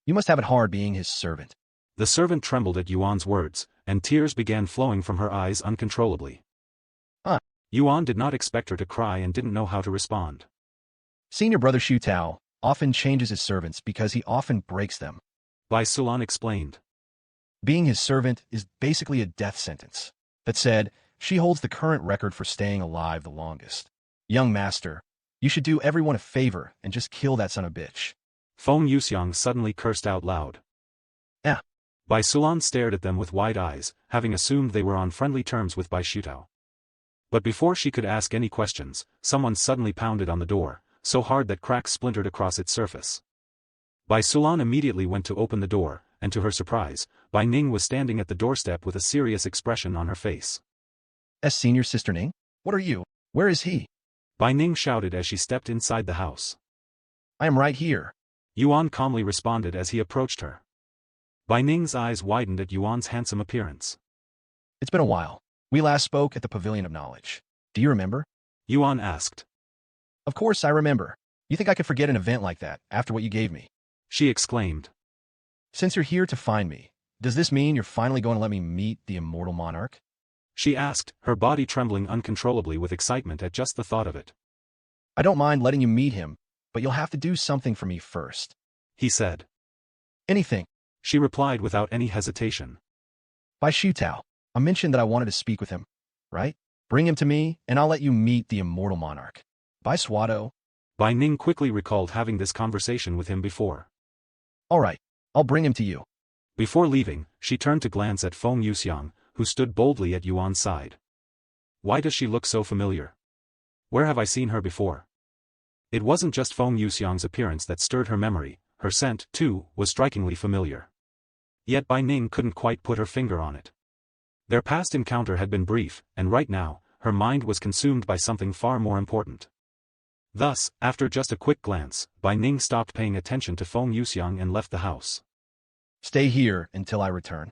You must have it hard being his servant. The servant trembled at Yuan's words, and tears began flowing from her eyes uncontrollably. Yuan did not expect her to cry and didn't know how to respond. Senior brother Shu Tao often changes his servants because he often breaks them. Bai Sulan explained. Being his servant is basically a death sentence. That said, she holds the current record for staying alive the longest. Young master, you should do everyone a favor and just kill that son of a bitch. Feng Yuxiang suddenly cursed out loud. Bai Sulan stared at them with wide eyes, having assumed they were on friendly terms with Bai Shutao. But before she could ask any questions, someone suddenly pounded on the door, so hard that cracks splintered across its surface. Bai Sulan immediately went to open the door, and to her surprise, Bai Ning was standing at the doorstep with a serious expression on her face. Senior sister Ning? What are you? Where is he? Bai Ning shouted as she stepped inside the house. I am right here. Yuan calmly responded as he approached her. Bai Ning's eyes widened at Yuan's handsome appearance. It's been a while. We last spoke at the Pavilion of Knowledge. Do you remember? Yuan asked. Of course I remember. You think I could forget an event like that after what you gave me? She exclaimed. Since you're here to find me, does this mean you're finally going to let me meet the immortal monarch? She asked, her body trembling uncontrollably with excitement at just the thought of it. I don't mind letting you meet him, but you'll have to do something for me first. He said. Anything. She replied without any hesitation. Bai Shutao, I mentioned that I wanted to speak with him, right? Bring him to me, and I'll let you meet the immortal monarch. Bai Swado. Bai Ning quickly recalled having this conversation with him before. All right, I'll bring him to you. Before leaving, she turned to glance at Feng Yuxiang, who stood boldly at Yuan's side. Why does she look so familiar? Where have I seen her before? It wasn't just Feng Yuxiang's appearance that stirred her memory, her scent, too, was strikingly familiar. Yet Bai Ning couldn't quite put her finger on it. Their past encounter had been brief, and right now, her mind was consumed by something far more important. Thus, after just a quick glance, Bai Ning stopped paying attention to Feng Yuxiang and left the house. Stay here until I return.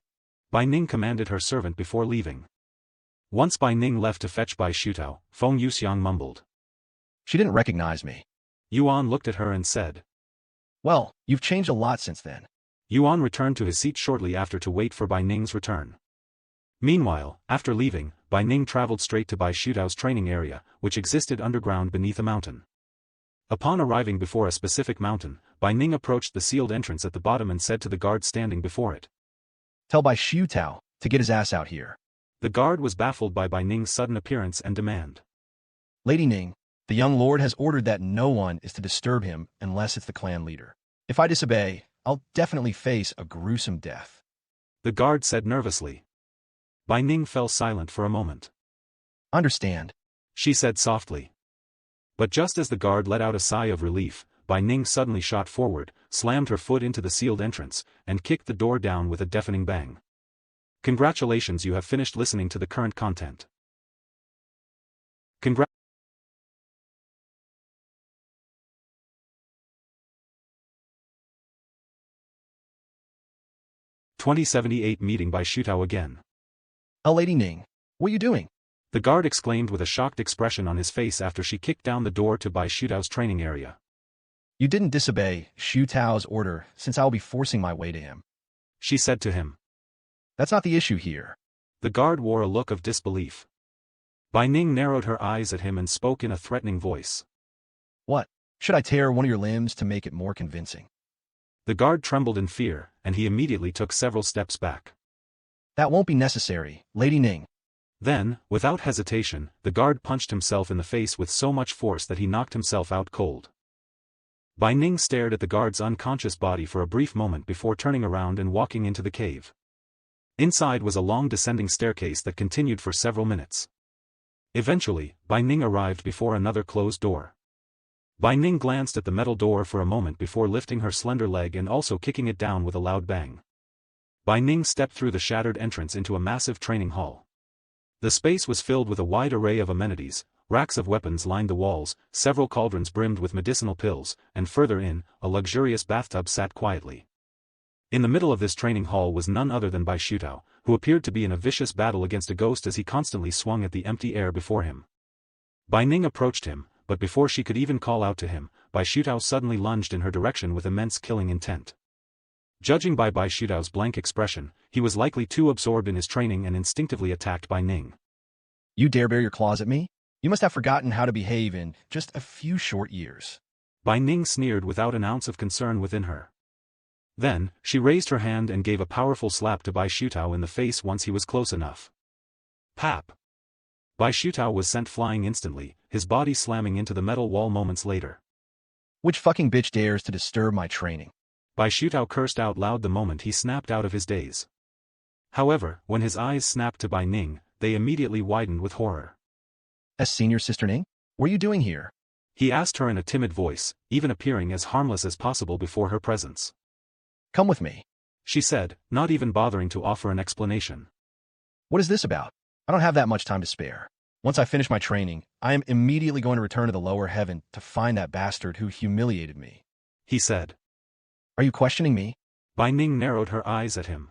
Bai Ning commanded her servant before leaving. Once Bai Ning left to fetch Bai Shutao, Feng Yuxiang mumbled. She didn't recognize me. Yuan looked at her and said. Well, you've changed a lot since then. Yuan returned to his seat shortly after to wait for Bai Ning's return. Meanwhile, after leaving, Bai Ning traveled straight to Bai Shutao's training area, which existed underground beneath a mountain. Upon arriving before a specific mountain, Bai Ning approached the sealed entrance at the bottom and said to the guard standing before it. Tell Bai Shutao to get his ass out here. The guard was baffled by Bai Ning's sudden appearance and demand. Lady Ning, the young lord has ordered that no one is to disturb him unless it's the clan leader. If I disobey, I'll definitely face a gruesome death. The guard said nervously. Bai Ning fell silent for a moment. Understand, she said softly. But just as the guard let out a sigh of relief, Bai Ning suddenly shot forward, slammed her foot into the sealed entrance, and kicked the door down with a deafening bang. Congratulations, you have finished listening to the current content. Congrats. 2078 meeting Bai Shutao again. Lady Ning, what are you doing? The guard exclaimed with a shocked expression on his face after she kicked down the door to Bai Shutao's training area. You didn't disobey Shu Tao's order since I'll be forcing my way to him. She said to him. That's not the issue here. The guard wore a look of disbelief. Bai Ning narrowed her eyes at him and spoke in a threatening voice. What? Should I tear one of your limbs to make it more convincing? The guard trembled in fear, and he immediately took several steps back. That won't be necessary, Lady Ning. Then, without hesitation, the guard punched himself in the face with so much force that he knocked himself out cold. Bai Ning stared at the guard's unconscious body for a brief moment before turning around and walking into the cave. Inside was a long descending staircase that continued for several minutes. Eventually, Bai Ning arrived before another closed door. Bai Ning glanced at the metal door for a moment before lifting her slender leg and also kicking it down with a loud bang. Bai Ning stepped through the shattered entrance into a massive training hall. The space was filled with a wide array of amenities. Racks of weapons lined the walls, several cauldrons brimmed with medicinal pills, and further in, a luxurious bathtub sat quietly. In the middle of this training hall was none other than Bai Shutao, who appeared to be in a vicious battle against a ghost as he constantly swung at the empty air before him. Bai Ning approached him, but before she could even call out to him, Bai Shutao suddenly lunged in her direction with immense killing intent. Judging by Bai Shutao's blank expression, he was likely too absorbed in his training and instinctively attacked Bai Ning. You dare bare your claws at me? You must have forgotten how to behave in just a few short years. Bai Ning sneered without an ounce of concern within her. Then, she raised her hand and gave a powerful slap to Bai Shutao in the face once he was close enough. Pap! Bai Shutao was sent flying instantly, his body slamming into the metal wall moments later. Which fucking bitch dares to disturb my training? Bai Shutao cursed out loud the moment he snapped out of his daze. However, when his eyes snapped to Bai Ning, they immediately widened with horror. As senior sister Ning? What are you doing here? He asked her in a timid voice, even appearing as harmless as possible before her presence. Come with me, she said, not even bothering to offer an explanation. What is this about? I don't have that much time to spare. Once I finish my training, I am immediately going to return to the lower heaven to find that bastard who humiliated me. He said. Are you questioning me? Bai Ning narrowed her eyes at him.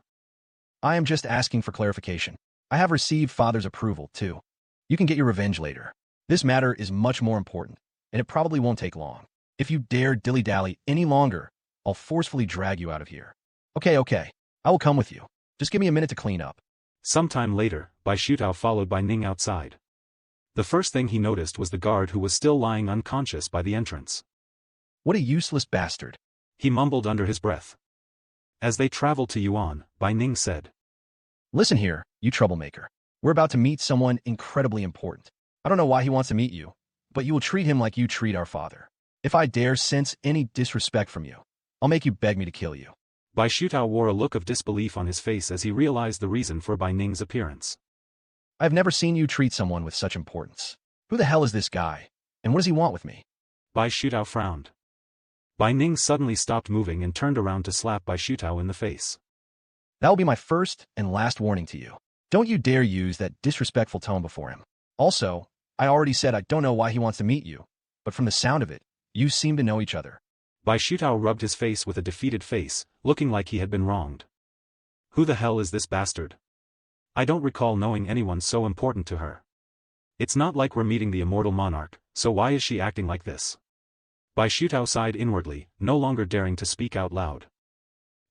I am just asking for clarification. I have received father's approval, too. You can get your revenge later. This matter is much more important, and it probably won't take long. If you dare dilly-dally any longer, I'll forcefully drag you out of here. Okay, I will come with you. Just give me a minute to clean up. Sometime later, Bai Shutao followed Bai Ning outside. The first thing he noticed was the guard who was still lying unconscious by the entrance. What a useless bastard, he mumbled under his breath. As they traveled to Yuan, Bai Ning said. Listen here, you troublemaker. We're about to meet someone incredibly important. I don't know why he wants to meet you, but you will treat him like you treat our father. If I dare sense any disrespect from you, I'll make you beg me to kill you. Bai Shutao wore a look of disbelief on his face as he realized the reason for Bai Ning's appearance. I've never seen you treat someone with such importance. Who the hell is this guy, and what does he want with me? Bai Shutao frowned. Bai Ning suddenly stopped moving and turned around to slap Bai Shutao in the face. That will be my first and last warning to you. Don't you dare use that disrespectful tone before him. Also, I already said I don't know why he wants to meet you, but from the sound of it, you seem to know each other. Bai Shutao rubbed his face with a defeated face, looking like he had been wronged. Who the hell is this bastard? I don't recall knowing anyone so important to her. It's not like we're meeting the immortal monarch, so why is she acting like this? Bai Shutao sighed inwardly, no longer daring to speak out loud.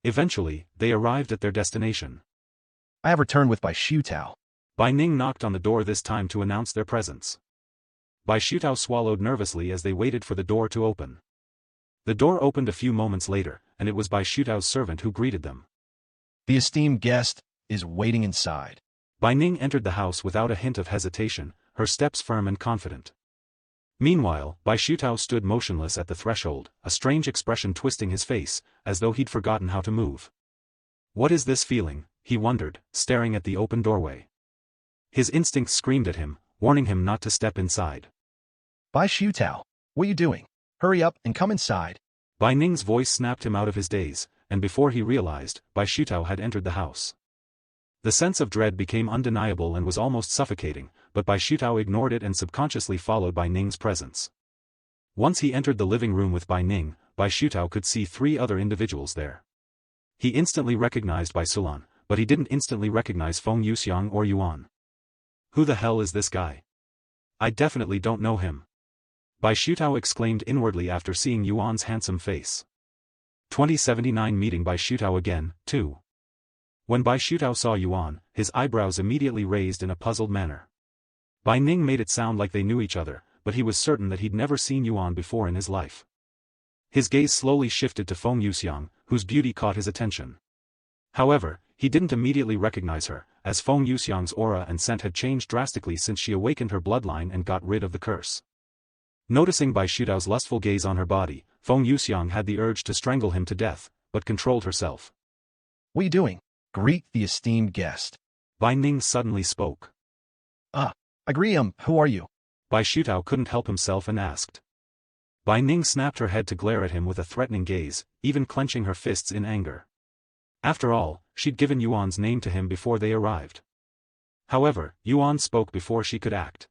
Eventually, they arrived at their destination. I have returned with Bai Shutao. Bai Ning knocked on the door this time to announce their presence. Bai Shutao swallowed nervously as they waited for the door to open. The door opened a few moments later, and it was Bai Shutao's servant who greeted them. The esteemed guest is waiting inside. Bai Ning entered the house without a hint of hesitation, her steps firm and confident. Meanwhile, Bai Shutao stood motionless at the threshold, a strange expression twisting his face, as though he'd forgotten how to move. What is this feeling, he wondered, staring at the open doorway. His instincts screamed at him, warning him not to step inside. Bai Shutao, what are you doing? Hurry up and come inside. Bai Ning's voice snapped him out of his daze, and before he realized, Bai Shutao had entered the house. The sense of dread became undeniable and was almost suffocating, but Bai Shutao ignored it and subconsciously followed Bai Ning's presence. Once he entered the living room with Bai Ning, Bai Shutao could see 3 other individuals there. He instantly recognized Bai Sulan, but he didn't instantly recognize Feng Yuxiang or Yuan. Who the hell is this guy? I definitely don't know him. Bai Shutao exclaimed inwardly after seeing Yuan's handsome face. 2079 meeting Bai Shutao again, too. When Bai Shutao saw Yuan, his eyebrows immediately raised in a puzzled manner. Bai Ning made it sound like they knew each other, but he was certain that he'd never seen Yuan before in his life. His gaze slowly shifted to Feng Yuxiang, whose beauty caught his attention. However, he didn't immediately recognize her, as Feng Yuxiang's aura and scent had changed drastically since she awakened her bloodline and got rid of the curse. Noticing Bai Shutao's lustful gaze on her body, Feng Yuxiang had the urge to strangle him to death, but controlled herself. What are you doing? Greet the esteemed guest. Bai Ning suddenly spoke. Agree, who are you? Bai Shutao couldn't help himself and asked. Bai Ning snapped her head to glare at him with a threatening gaze, even clenching her fists in anger. After all, she'd given Yuan's name to him before they arrived. However, Yuan spoke before she could act.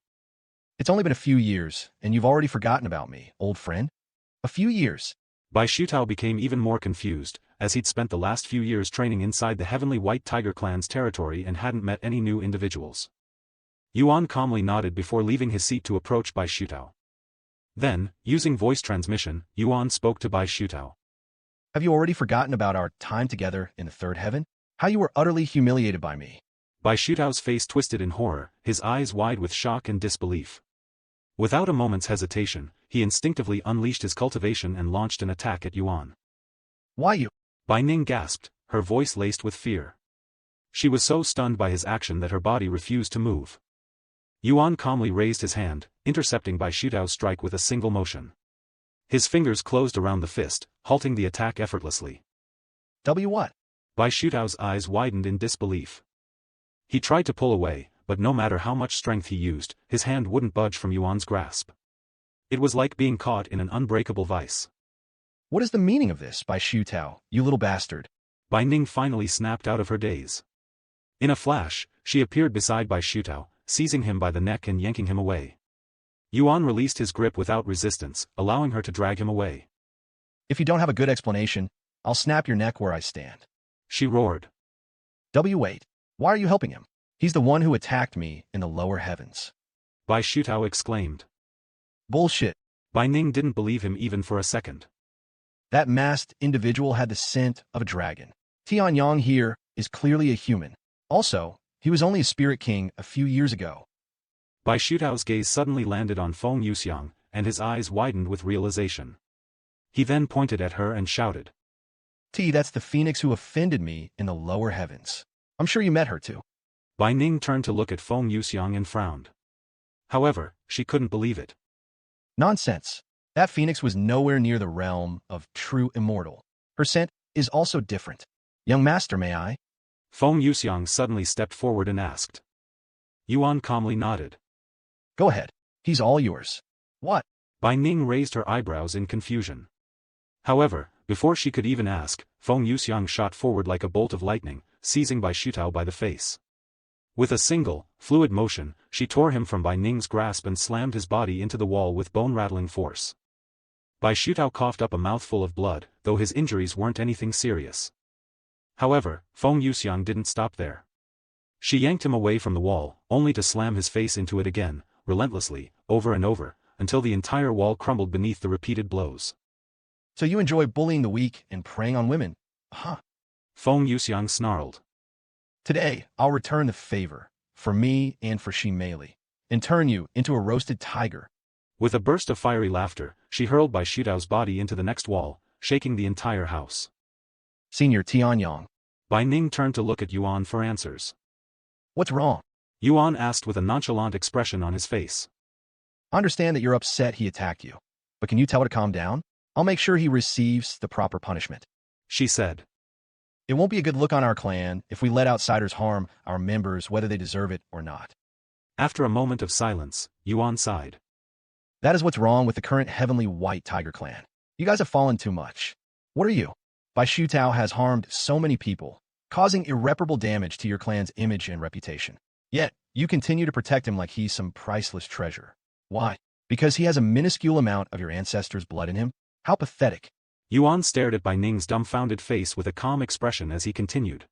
It's only been a few years, and you've already forgotten about me, old friend. A few years. Bai Shutao became even more confused, as he'd spent the last few years training inside the Heavenly White Tiger clan's territory and hadn't met any new individuals. Yuan calmly nodded before leaving his seat to approach Bai Shutao. Then, using voice transmission, Yuan spoke to Bai Shutao. Have you already forgotten about our time together in the third heaven? How you were utterly humiliated by me? Bai Shutao's face twisted in horror, his eyes wide with shock and disbelief. Without a moment's hesitation, he instinctively unleashed his cultivation and launched an attack at Yuan. Why you? Bai Ning gasped, her voice laced with fear. She was so stunned by his action that her body refused to move. Yuan calmly raised his hand, intercepting Bai Shutao's strike with a single motion. His fingers closed around the fist, halting the attack effortlessly. What? Bai Shutao's eyes widened in disbelief. He tried to pull away, but no matter how much strength he used, his hand wouldn't budge from Yuan's grasp. It was like being caught in an unbreakable vice. What is the meaning of this, Bai Shutao, you little bastard? Bai Ning finally snapped out of her daze. In a flash, she appeared beside Bai Shutao, seizing him by the neck and yanking him away. Yuan released his grip without resistance, allowing her to drag him away. If you don't have a good explanation, I'll snap your neck where I stand. She roared. Wait. Why are you helping him? He's the one who attacked me in the lower heavens. Bai Shutao exclaimed. Bullshit. Bai Ning didn't believe him even for a second. That masked individual had the scent of a dragon. Tianyang here is clearly a human. Also, he was only a spirit king a few years ago. Bai Shutao's gaze suddenly landed on Feng Yuxiang, and his eyes widened with realization. He then pointed at her and shouted. That's the phoenix who offended me in the lower heavens. I'm sure you met her too. Bai Ning turned to look at Feng Yuxiang and frowned. However, she couldn't believe it. Nonsense. That phoenix was nowhere near the realm of true immortal. Her scent is also different. Young master, may I? Feng Yuxiang suddenly stepped forward and asked. Yuan calmly nodded. Go ahead. He's all yours. What? Bai Ning raised her eyebrows in confusion. However, before she could even ask, Feng Yuxiang shot forward like a bolt of lightning, seizing Bai Shutao by the face. With a single, fluid motion, she tore him from Bai Ning's grasp and slammed his body into the wall with bone-rattling force. Bai Shutao coughed up a mouthful of blood, though his injuries weren't anything serious. However, Feng Yuxiang didn't stop there. She yanked him away from the wall, only to slam his face into it again, relentlessly, over and over, until the entire wall crumbled beneath the repeated blows. So you enjoy bullying the weak and preying on women? Huh. Feng Yuxiang snarled. Today, I'll return the favor, for me and for Shimeli, and turn you into a roasted tiger. With a burst of fiery laughter, she hurled Bai Shutao's body into the next wall, shaking the entire house. Senior Tianyang. Bai Ning turned to look at Yuan for answers. What's wrong? Yuan asked with a nonchalant expression on his face. I understand that you're upset he attacked you, but can you tell her to calm down? I'll make sure he receives the proper punishment. She said. It won't be a good look on our clan if we let outsiders harm our members whether they deserve it or not. After a moment of silence, Yuan sighed. That is what's wrong with the current Heavenly White Tiger clan. You guys have fallen too much. What are you? Bai Shutao has harmed so many people, causing irreparable damage to your clan's image and reputation. Yet, you continue to protect him like he's some priceless treasure. Why? Because he has a minuscule amount of your ancestors' blood in him? How pathetic. Yuan stared at Bai Ning's dumbfounded face with a calm expression as he continued.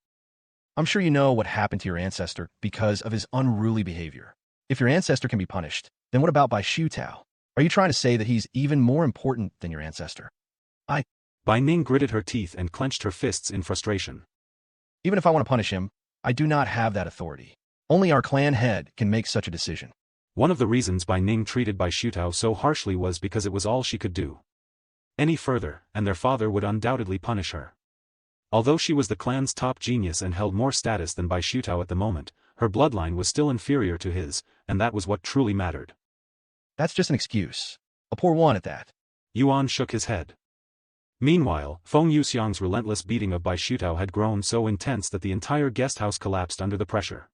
I'm sure you know what happened to your ancestor because of his unruly behavior. If your ancestor can be punished, then what about Bai Shutao? Are you trying to say that he's even more important than your ancestor? Bai Ning gritted her teeth and clenched her fists in frustration. Even if I want to punish him, I do not have that authority. Only our clan head can make such a decision. One of the reasons Bai Ning treated Bai Shutao so harshly was because it was all she could do. Any further, and their father would undoubtedly punish her. Although she was the clan's top genius and held more status than Bai Shutao at the moment, her bloodline was still inferior to his, and that was what truly mattered. That's just an excuse. A poor one at that. Yuan shook his head. Meanwhile, Feng Yuxiang's relentless beating of Bai Shutao had grown so intense that the entire guest house collapsed under the pressure.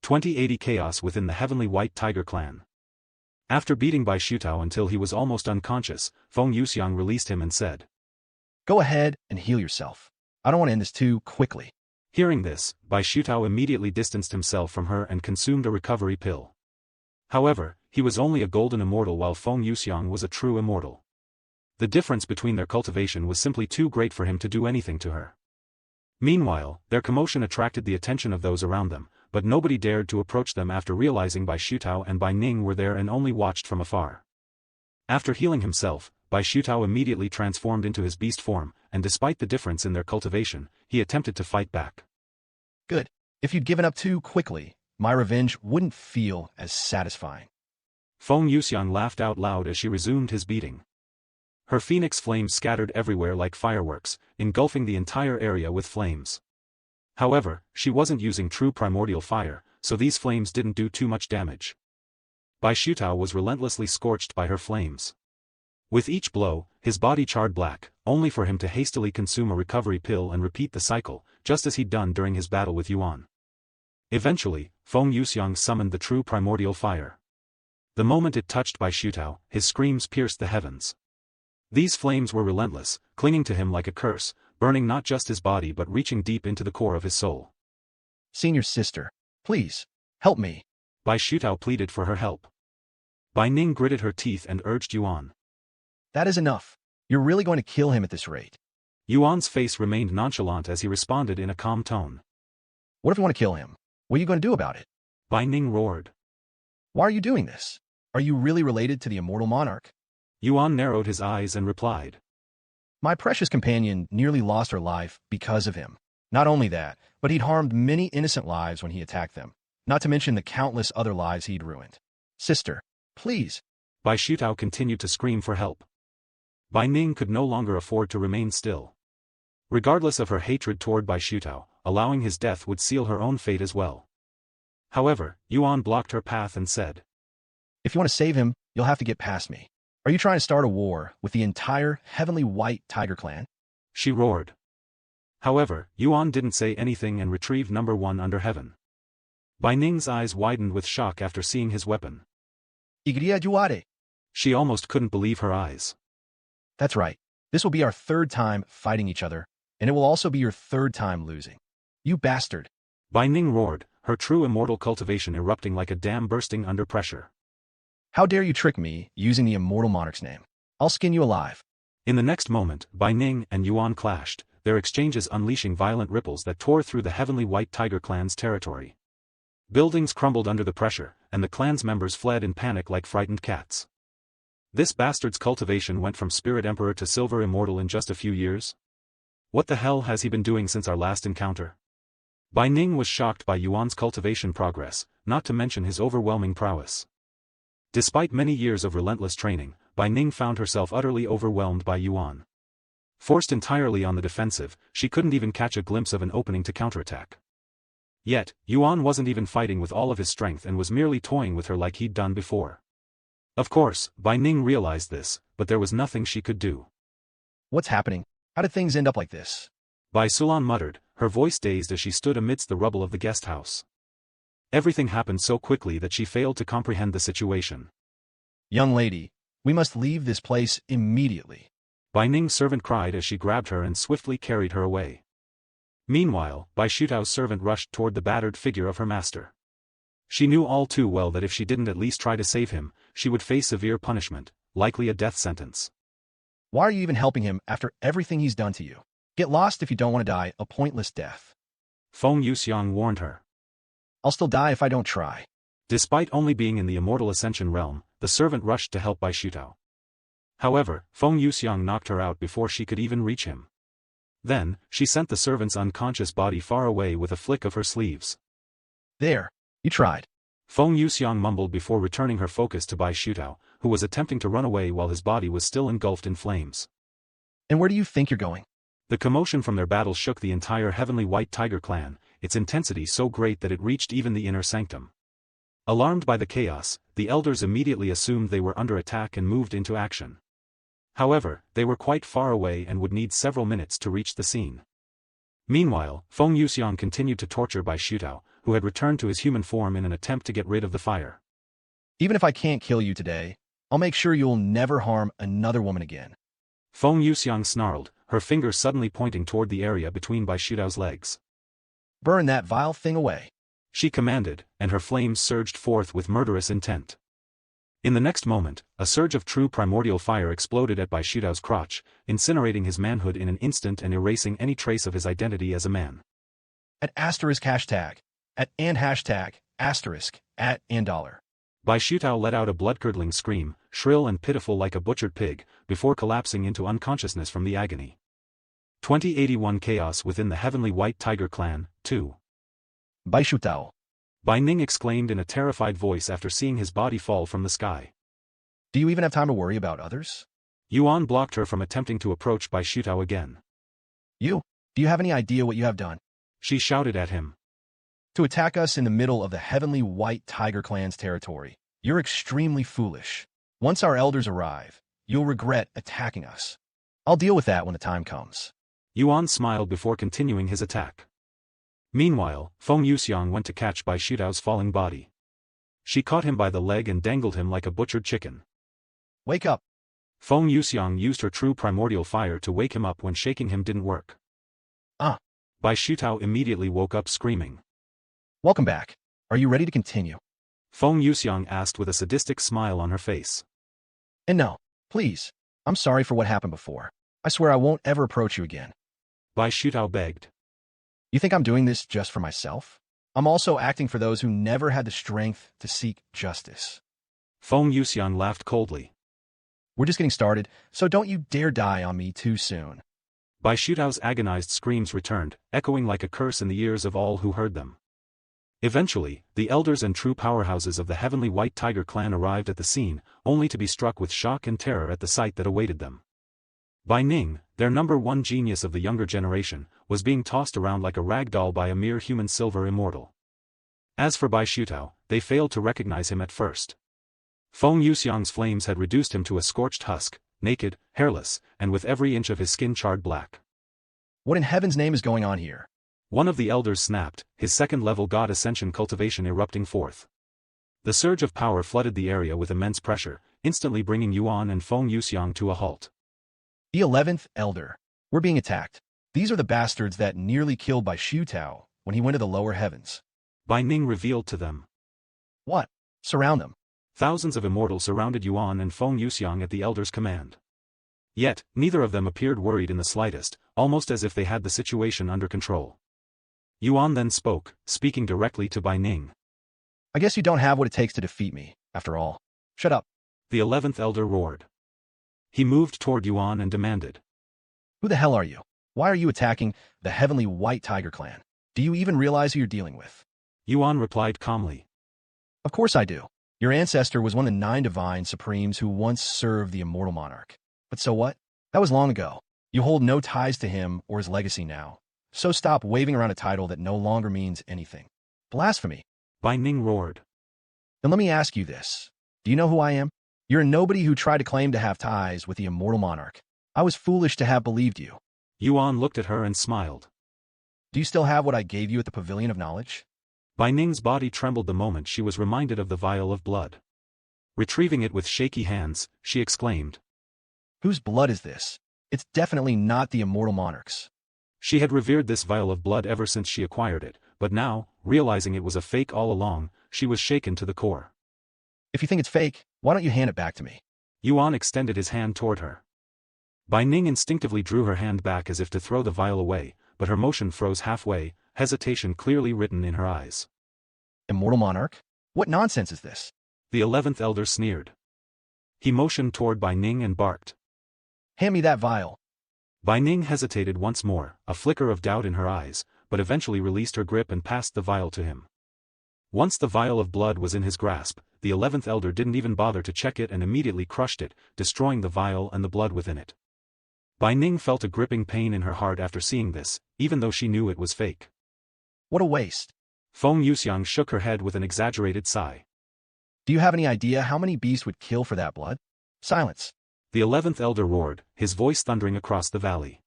2080 chaos within the Heavenly White Tiger clan. After beating Bai Shutao until he was almost unconscious, Feng Yuxiang released him and said, Go ahead and heal yourself. I don't want to end this too quickly. Hearing this, Bai Shutao immediately distanced himself from her and consumed a recovery pill. However, he was only a golden immortal while Feng Yuxiang was a true immortal. The difference between their cultivation was simply too great for him to do anything to her. Meanwhile, their commotion attracted the attention of those around them, but nobody dared to approach them after realizing Bai Shutao and Bai Ning were there and only watched from afar. After healing himself, Bai Shutao immediately transformed into his beast form, and despite the difference in their cultivation, he attempted to fight back. Good. If you'd given up too quickly, my revenge wouldn't feel as satisfying. Feng Yuxiang laughed out loud as she resumed his beating. Her phoenix flames scattered everywhere like fireworks, engulfing the entire area with flames. However, she wasn't using true primordial fire, so these flames didn't do too much damage. Bai Shutao was relentlessly scorched by her flames. With each blow, his body charred black, only for him to hastily consume a recovery pill and repeat the cycle, just as he'd done during his battle with Yuan. Eventually, Feng Yuxiang summoned the true primordial fire. The moment it touched Bai Shutao, his screams pierced the heavens. These flames were relentless, clinging to him like a curse, burning not just his body but reaching deep into the core of his soul. Senior sister, please, help me. Bai Shutao pleaded for her help. Bai Ning gritted her teeth and urged Yuan. That is enough. You're really going to kill him at this rate. Yuan's face remained nonchalant as he responded in a calm tone. What if you want to kill him? What are you going to do about it? Bai Ning roared. Why are you doing this? Are you really related to the immortal monarch? Yuan narrowed his eyes and replied. My precious companion nearly lost her life because of him. Not only that, but he'd harmed many innocent lives when he attacked them, not to mention the countless other lives he'd ruined. Sister, please. Bai Shutao continued to scream for help. Bai Ning could no longer afford to remain still. Regardless of her hatred toward Bai Shutao, allowing his death would seal her own fate as well. However, Yuan blocked her path and said, If you want to save him, you'll have to get past me. Are you trying to start a war with the entire Heavenly White Tiger clan? She roared. However, Yuan didn't say anything and retrieved number 1 under heaven. Bai Ning's eyes widened with shock after seeing his weapon. Igria Juare. She almost couldn't believe her eyes. That's right. This will be our 3rd time fighting each other, and it will also be your 3rd time losing. You bastard. Bai Ning roared, her true immortal cultivation erupting like a dam bursting under pressure. How dare you trick me using the immortal monarch's name? I'll skin you alive. In the next moment, Bai Ning and Yuan clashed, their exchanges unleashing violent ripples that tore through the Heavenly White Tiger clan's territory. Buildings crumbled under the pressure, and the clan's members fled in panic like frightened cats. This bastard's cultivation went from Spirit Emperor to Silver Immortal in just a few years? What the hell has he been doing since our last encounter? Bai Ning was shocked by Yuan's cultivation progress, not to mention his overwhelming prowess. Despite many years of relentless training, Bai Ning found herself utterly overwhelmed by Yuan. Forced entirely on the defensive, she couldn't even catch a glimpse of an opening to counterattack. Yet, Yuan wasn't even fighting with all of his strength and was merely toying with her like he'd done before. Of course, Bai Ning realized this, but there was nothing she could do. What's happening? How did things end up like this? Bai Sulan muttered, her voice dazed as she stood amidst the rubble of the guest house. Everything happened so quickly that she failed to comprehend the situation. Young lady, we must leave this place immediately. Bai Ning's servant cried as she grabbed her and swiftly carried her away. Meanwhile, Bai Shutao's servant rushed toward the battered figure of her master. She knew all too well that if she didn't at least try to save him, she would face severe punishment, likely a death sentence. Why are you even helping him after everything he's done to you? Get lost if you don't want to die a pointless death. Feng Yuxiang warned her. I'll still die if I don't try. Despite only being in the immortal ascension realm, the servant rushed to help Bai Shutao. However, Feng Yuxiang knocked her out before she could even reach him. Then, she sent the servant's unconscious body far away with a flick of her sleeves. There, you tried. Feng Yuxiang mumbled before returning her focus to Bai Shutao, who was attempting to run away while his body was still engulfed in flames. And where do you think you're going? The commotion from their battle shook the entire Heavenly White Tiger clan, its intensity so great that it reached even the inner sanctum. Alarmed by the chaos, the elders immediately assumed they were under attack and moved into action. However, they were quite far away and would need several minutes to reach the scene. Meanwhile, Feng Yuxiang continued to torture Bai Shutao, who had returned to his human form in an attempt to get rid of the fire. Even if I can't kill you today, I'll make sure you'll never harm another woman again. Feng Yuxiang snarled, her finger suddenly pointing toward the area between Bai Shutao's legs. Burn that vile thing away. She commanded, and her flames surged forth with murderous intent. In the next moment, a surge of true primordial fire exploded at Bai Shuao's crotch, incinerating his manhood in an instant and erasing any trace of his identity as a man. At asterisk hashtag. At and hashtag, asterisk, at and dollar. Bai Shuao let out a blood-curdling scream, shrill and pitiful like a butchered pig, before collapsing into unconsciousness from the agony. 2081 Chaos within the Heavenly White Tiger Clan, 2. Bai Shuao. Bai Ning exclaimed in a terrified voice after seeing his body fall from the sky. Do you even have time to worry about others? Yuan blocked her from attempting to approach Bai Shuao again. Do you have any idea what you have done? She shouted at him. To attack us in the middle of the Heavenly White Tiger Clan's territory. You're extremely foolish. Once our elders arrive, you'll regret attacking us. I'll deal with that when the time comes. Yuan smiled before continuing his attack. Meanwhile, Feng Yuxiang went to catch Bai Shuao's falling body. She caught him by the leg and dangled him like a butchered chicken. Wake up! Feng Yuxiang used her true primordial fire to wake him up when shaking him didn't work. Bai Shuao immediately woke up screaming. Welcome back. Are you ready to continue? Feng Yuxiang asked with a sadistic smile on her face. And no, please. I'm sorry for what happened before. I swear I won't ever approach you again. Bai Shuao begged. You think I'm doing this just for myself? I'm also acting for those who never had the strength to seek justice. Feng Yuxiang laughed coldly. We're just getting started, so don't you dare die on me too soon. Bai Shuao's agonized screams returned, echoing like a curse in the ears of all who heard them. Eventually, the elders and true powerhouses of the Heavenly White Tiger Clan arrived at the scene, only to be struck with shock and terror at the sight that awaited them. Bai Ning, their number one genius of the younger generation, was being tossed around like a rag doll by a mere human silver immortal. As for Bai Shuao, they failed to recognize him at first. Feng Yuxiang's flames had reduced him to a scorched husk, naked, hairless, and with every inch of his skin charred black. What in heaven's name is going on here? One of the elders snapped, his second-level god ascension cultivation erupting forth. The surge of power flooded the area with immense pressure, instantly bringing Yuan and Feng Yuxiang to a halt. The 11th Elder. We're being attacked. These are the bastards that nearly killed Bai Shuao when he went to the lower heavens. Bai Ning revealed to them. What? Surround them. Thousands of immortals surrounded Yuan and Feng Yuxiang at the elder's command. Yet, neither of them appeared worried in the slightest, almost as if they had the situation under control. Yuan then spoke, speaking directly to Bai Ning. I guess you don't have what it takes to defeat me, after all. Shut up. The 11th elder roared. He moved toward Yuan and demanded. Who the hell are you? Why are you attacking the Heavenly White Tiger Clan? Do you even realize who you're dealing with? Yuan replied calmly. Of course I do. Your ancestor was one of the 9 divine supremes who once served the immortal monarch. But so what? That was long ago. You hold no ties to him or his legacy now. So stop waving around a title that no longer means anything. Blasphemy. Bai Ning roared. Then let me ask you this. Do you know who I am? You're a nobody who tried to claim to have ties with the immortal monarch. I was foolish to have believed you. Yuan looked at her and smiled. Do you still have what I gave you at the Pavilion of Knowledge? Bai Ning's body trembled the moment she was reminded of the vial of blood. Retrieving it with shaky hands, she exclaimed. Whose blood is this? It's definitely not the immortal monarch's. She had revered this vial of blood ever since she acquired it, but now, realizing it was a fake all along, she was shaken to the core. If you think it's fake, why don't you hand it back to me? Yuan extended his hand toward her. Bai Ning instinctively drew her hand back as if to throw the vial away, but her motion froze halfway, hesitation clearly written in her eyes. Immortal monarch? What nonsense is this? The 11th elder sneered. He motioned toward Bai Ning and barked. Hand me that vial. Bai Ning hesitated once more, a flicker of doubt in her eyes, but eventually released her grip and passed the vial to him. Once the vial of blood was in his grasp, the 11th elder didn't even bother to check it and immediately crushed it, destroying the vial and the blood within it. Bai Ning felt a gripping pain in her heart after seeing this, even though she knew it was fake. What a waste. Feng Yuxiang shook her head with an exaggerated sigh. Do you have any idea how many beasts would kill for that blood? Silence. The 11th elder roared, his voice thundering across the valley.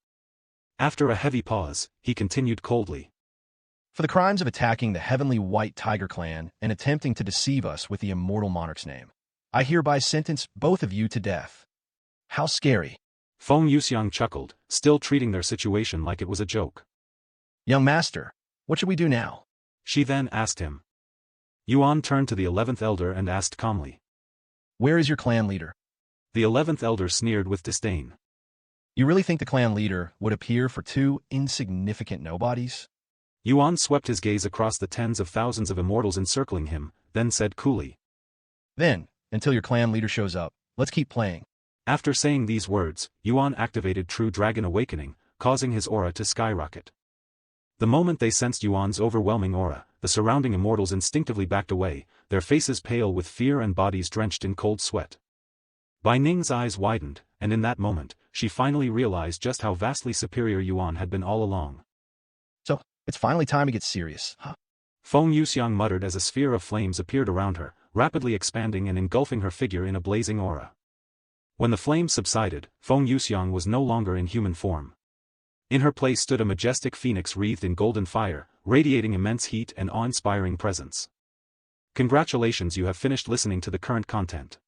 After a heavy pause, he continued coldly. For the crimes of attacking the Heavenly White Tiger Clan and attempting to deceive us with the immortal monarch's name, I hereby sentence both of you to death. How scary. Feng Yuxiang chuckled, still treating their situation like it was a joke. Young master, What should we do now? She then asked him. Yuan turned to the 11th elder and asked calmly. Where is your clan leader? The 11th elder sneered with disdain. You really think the clan leader would appear for two insignificant nobodies? Yuan swept his gaze across the tens of thousands of immortals encircling him, then said coolly. Then, until your clan leader shows up, let's keep playing. After saying these words, Yuan activated True Dragon Awakening, causing his aura to skyrocket. The moment they sensed Yuan's overwhelming aura, the surrounding immortals instinctively backed away, their faces pale with fear and bodies drenched in cold sweat. Bai Ning's eyes widened, and in that moment, she finally realized just how vastly superior Yuan had been all along. So, it's finally time to get serious, huh? Feng Yuxiang muttered as a sphere of flames appeared around her, rapidly expanding and engulfing her figure in a blazing aura. When the flames subsided, Feng Yuxiang was no longer in human form. In her place stood a majestic phoenix wreathed in golden fire, radiating immense heat and awe-inspiring presence. Congratulations, you have finished listening to the current content.